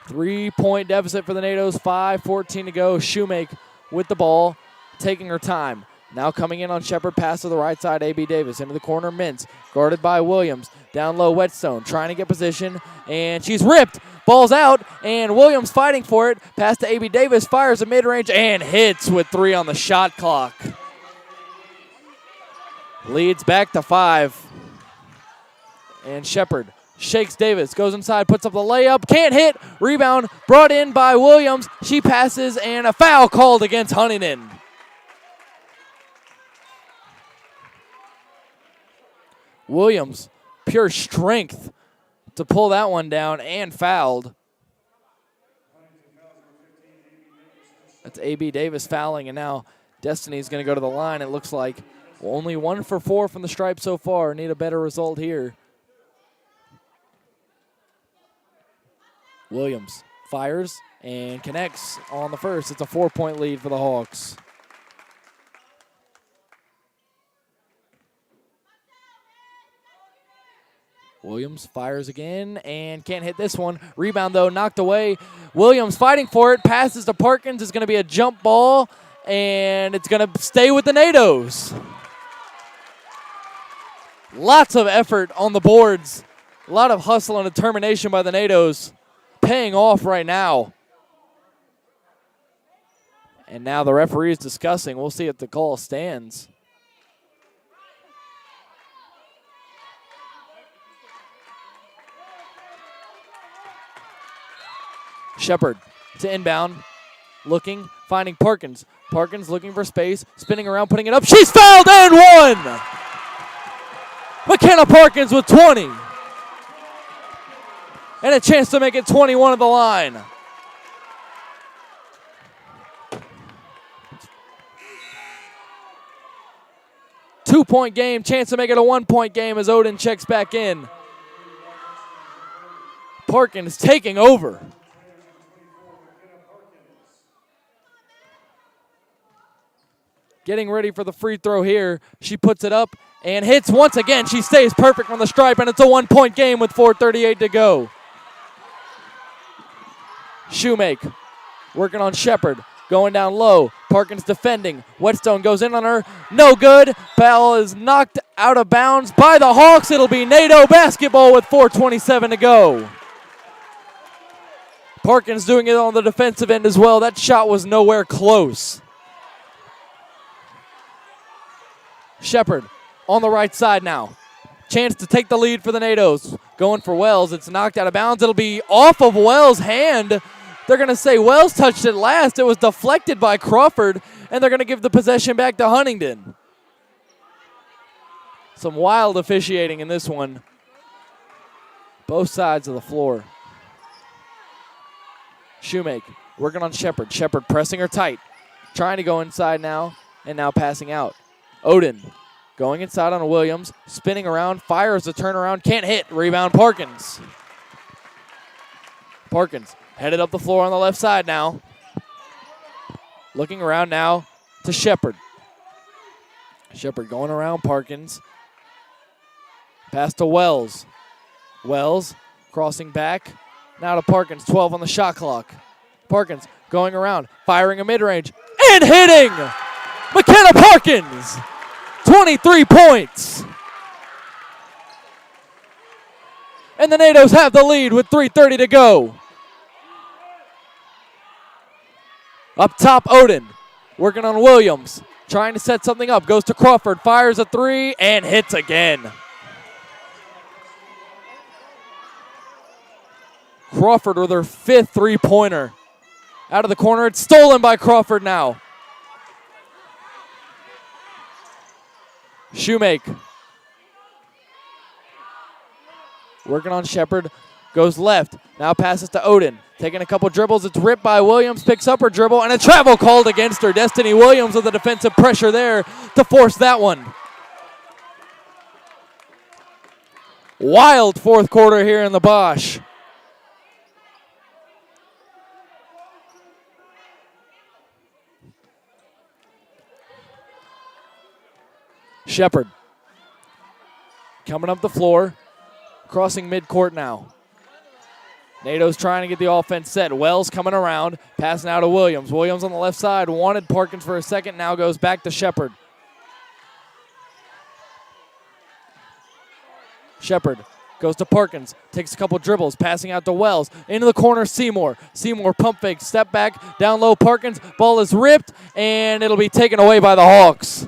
Three-point deficit for the NATOs, 5:14 to go. Shoemake with the ball, taking her time. Now coming in on Shepard, pass to the right side, A.B. Davis. Into the corner, Mintz, guarded by Williams. Down low, Whetstone, trying to get position, and she's ripped. Ball's out, and Williams fighting for it. Pass to A.B. Davis, fires a mid-range, and hits with 3 on the shot clock. Leads back to 5. And Shepard shakes Davis, goes inside, puts up the layup, can't hit, rebound brought in by Williams. She passes, and a foul called against Huntingdon. Williams, pure strength to pull that one down, and fouled. That's A.B. Davis fouling, and now Destiny's going to go to the line. It looks like only 1 for 4 from the stripe so far. Need a better result here. Williams fires and connects on the first. It's a 4-point lead for the Hawks. Williams fires again and can't hit this one. Rebound, though, knocked away. Williams fighting for it. Passes to Parkins. It's going to be a jump ball, and it's going to stay with the NATOs. Lots of effort on the boards. A lot of hustle and determination by the NATOs. Paying off right now. And now the referee is discussing. We'll see if the call stands. Shepard to inbound. Looking, finding Parkins. Parkins looking for space, spinning around, putting it up. She's fouled and one! McKenna Parkins with 20. And a chance to make it 21 at the line. Two-point game, chance to make it a 1-point game as Odin checks back in. Parkins taking over. Getting ready for the free throw here. She puts it up and hits once again. She stays perfect from the stripe, and it's a 1-point game with 4:38 to go. Shoemake working on Shepard. Going down low. Parkins defending. Whetstone goes in on her. No good. Ball is knocked out of bounds by the Hawks. It'll be NATO basketball with 4:27 to go. Parkins doing it on the defensive end as well. That shot was nowhere close. Shepard on the right side now. Chance to take the lead for the NATOs. Going for Wells. It's knocked out of bounds. It'll be off of Wells' hand. They're going to say Wells touched it last. It was deflected by Crawford, and they're going to give the possession back to Huntingdon. Some wild officiating in this one. Both sides of the floor. Shoemake working on Shepard. Shepard pressing her tight. Trying to go inside now, and now passing out. Odin going inside on Williams. Spinning around, fires the turnaround. Can't hit. Rebound Parkins. Parkins headed up the floor on the left side now. Looking around now to Shepard. Shepard going around Parkins. Pass to Wells. Wells crossing back. Now to Parkins, 12 on the shot clock. Parkins going around, firing a mid-range, and hitting! McKenna Parkins, 23 points. And the NATOs have the lead with 3:30 to go. Up top, Odin working on Williams. Trying to set something up. Goes to Crawford. Fires a three and hits again. Crawford with her 5th three-pointer. Out of the corner. It's stolen by Crawford now. Shoemake. Working on Shepard. Goes left. Now passes to Odin. Taking a couple dribbles. It's ripped by Williams. Picks up her dribble. And a travel called against her. Destiny Williams with the defensive pressure there to force that one. Wild fourth quarter here in the Bosch. Shepard coming up the floor. Crossing midcourt now. NATO's trying to get the offense set. Wells coming around, passing out to Williams. Williams on the left side, wanted Parkins for a second, now goes back to Shepard. Shepard goes to Parkins, takes a couple dribbles, passing out to Wells. Into the corner, Seymour. Seymour pump fake, step back, down low, Parkins. Ball is ripped, and it'll be taken away by the Hawks.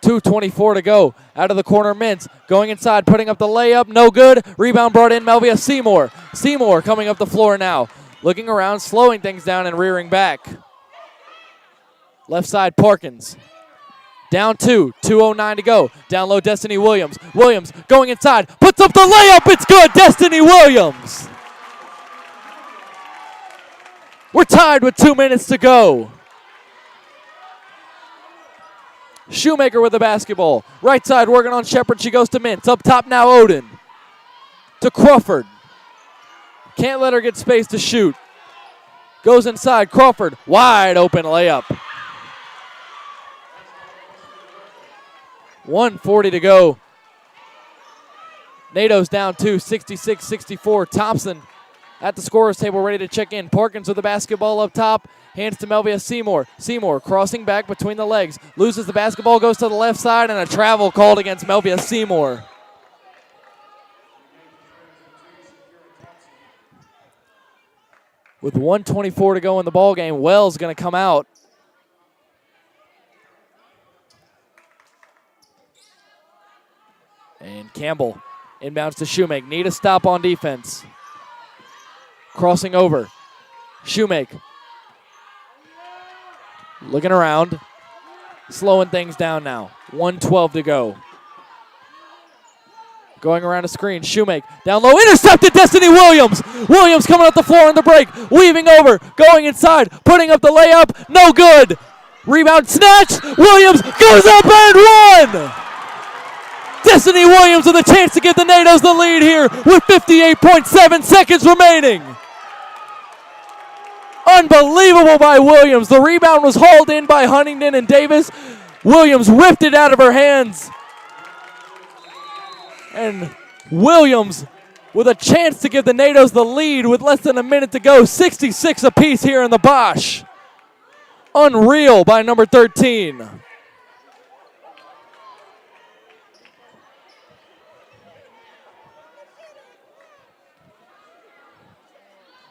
2:24 to go. Out of the corner, Mintz going inside, putting up the layup. No good. Rebound brought in, Melvia Seymour. Seymour coming up the floor now. Looking around, slowing things down and rearing back. Left side, Parkins. Down 2. 2:09 to go. Down low, Destiny Williams. Williams going inside. Puts up the layup. It's good. Destiny Williams. We're tied with 2 minutes to go. Shoemaker with the basketball. Right side working on Shepard. She goes to Mintz. Up top now, Odin. To Crawford. Can't let her get space to shoot. Goes inside. Crawford. Wide open layup. 1:40 to go. NATO's down 2, 66-64. Thompson at the scorer's table ready to check in. Parkins with the basketball up top. Hands to Melvia Seymour. Seymour crossing back between the legs. Loses the basketball, goes to the left side, and a travel called against Melvia Seymour. With 1:24 to go in the ballgame, Wells going to come out. And Campbell inbounds to Shoemake. Need a stop on defense. Crossing over. Shoemake. Looking around. Slowing things down now. 1:12 to go. Going around a screen. Shoemake. Down low. Intercepted. Destiny Williams. Williams coming up the floor on the break. Weaving over. Going inside. Putting up the layup. No good. Rebound snatched. Williams goes up and one. Destiny Williams with a chance to give the NATOs the lead here with 58.7 seconds remaining. Unbelievable by Williams. The rebound was hauled in by Huntingdon and Davis. Williams ripped it out of her hands. And Williams with a chance to give the NATOs the lead with less than a minute to go. 66 apiece here in the Bosch. Unreal by number 13.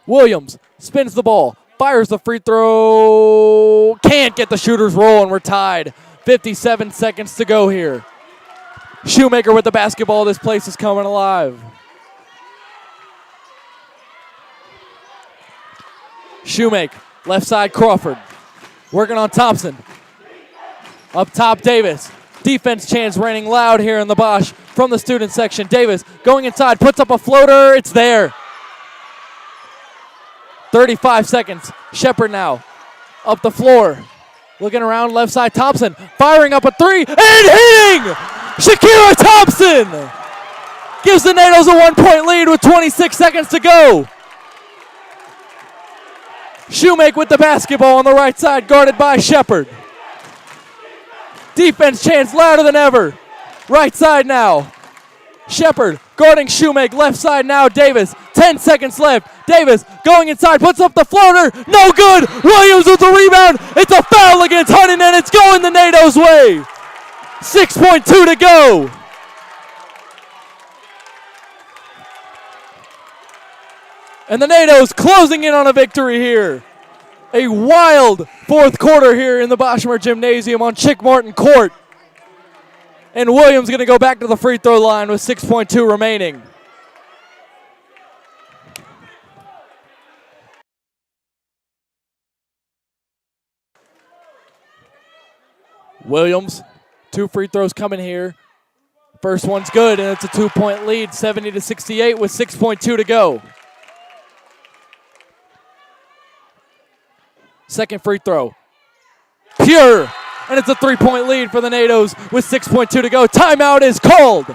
Williams spins the ball, fires the free throw, can't get the shooter's roll, and we're tied. 57 seconds to go here. Shoemaker with the basketball. This place is coming alive. Shoemake, left side Crawford. Working on Thompson. Up top Davis. Defense chants raining loud here in the Bosch from the student section. Davis going inside, puts up a floater. It's there. 35 seconds. Shepard now up the floor. Looking around left side. Thompson firing up a three and hitting! Shakira Thompson gives the NATOs a 1-point lead with 26 seconds to go. Shoemake with the basketball on the right side, guarded by Shepard. Defense chants louder than ever. Right side now. Shepard guarding Shoemake. Left side now, Davis. 10 seconds left. Davis going inside, puts up the floater. No good. Williams with the rebound. It's a foul against Huntingdon. It's going the NATO's way. 6.2 to go. And the NATO's closing in on a victory here. A wild fourth quarter here in the Boschmer Gymnasium on Chick Martin Court. And Williams going to go back to the free throw line with 6.2 remaining. Williams, 2 free throws coming here. First one's good, and it's a 2-point lead, 70-68 with 6.2 to go. Second free throw. Pure, and it's a 3-point lead for the NATO's with 6.2 to go. Timeout is called.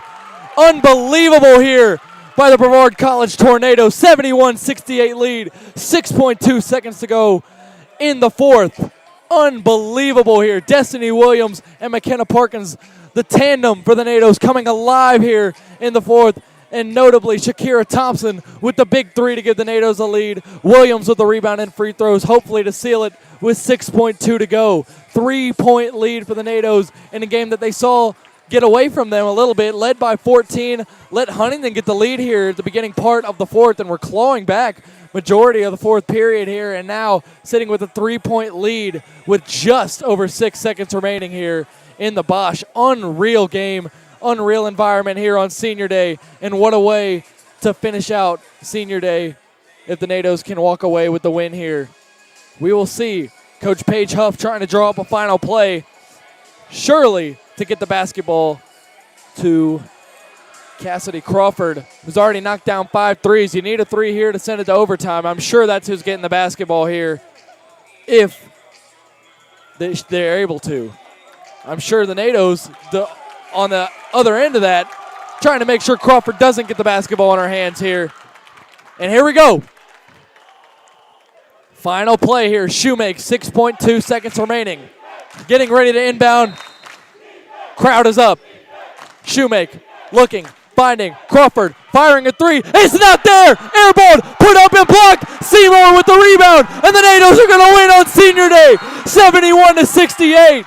Unbelievable here by the Brevard College Tornado. 71-68 lead, 6.2 seconds to go in the fourth. Unbelievable here. Destiny Williams and McKenna Parkins, the tandem for the NATO's coming alive here in the fourth. And notably, Shakira Thompson with the big 3 to give the NATO's a lead. Williams with the rebound and free throws, hopefully to seal it with 6.2 to go. 3-point lead for the NATO's in a game that they saw get away from them a little bit, led by 14. Let Huntingdon get the lead here at the beginning part of the fourth, and we're clawing back majority of the fourth period here, and now sitting with a 3-point lead with just over 6 seconds remaining here in the Bosch. Unreal game, unreal environment here on Senior Day, and what a way to finish out Senior Day if the NATO's can walk away with the win here. We will see Coach Paige Huff trying to draw up a final play, surely to get the basketball to Cassidy Crawford, who's already knocked down 5 threes. You need a 3 here to send it to overtime. I'm sure that's who's getting the basketball here if they're able to. I'm sure the NATO's on the other end of that, trying to make sure Crawford doesn't get the basketball in her hands here. And here we go. Final play here. Shoemake, 6.2 seconds remaining. Getting ready to inbound. Crowd is up. Shoemake looking, finding Crawford, firing a 3. It's not there. Airball, put up and blocked. Seymour with the rebound, and the NATO's are going to win on Senior Day, 71-68.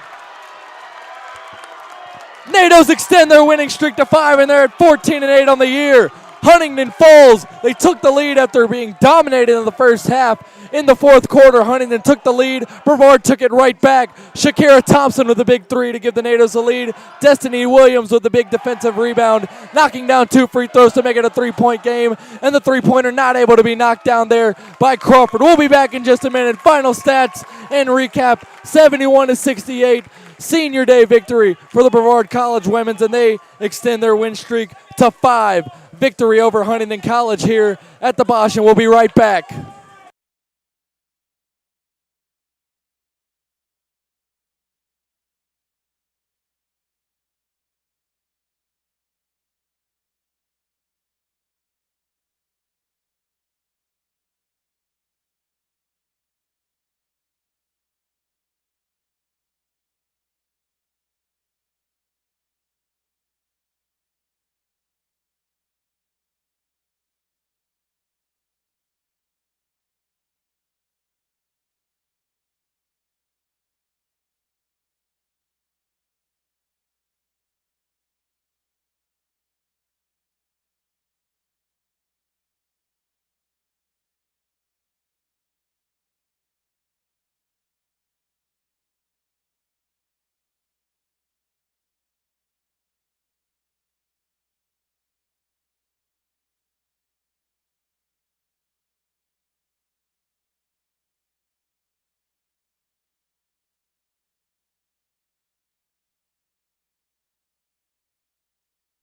NATO's extend their winning streak to 5, and they're at 14-8 on the year. Huntingdon falls. They took the lead after being dominated in the first half. In the fourth quarter, Huntingdon took the lead. Brevard took it right back. Shakira Thompson with a big 3 to give the NATO's the lead. Destiny Williams with the big defensive rebound, knocking down 2 free throws to make it a 3-point game. And the 3-pointer not able to be knocked down there by Crawford. We'll be back in just a minute. Final stats and recap, 71-68. Senior Day victory for the Brevard College women's, and they extend their win streak to 5. Victory over Huntingdon College here at the Bosch, and we'll be right back.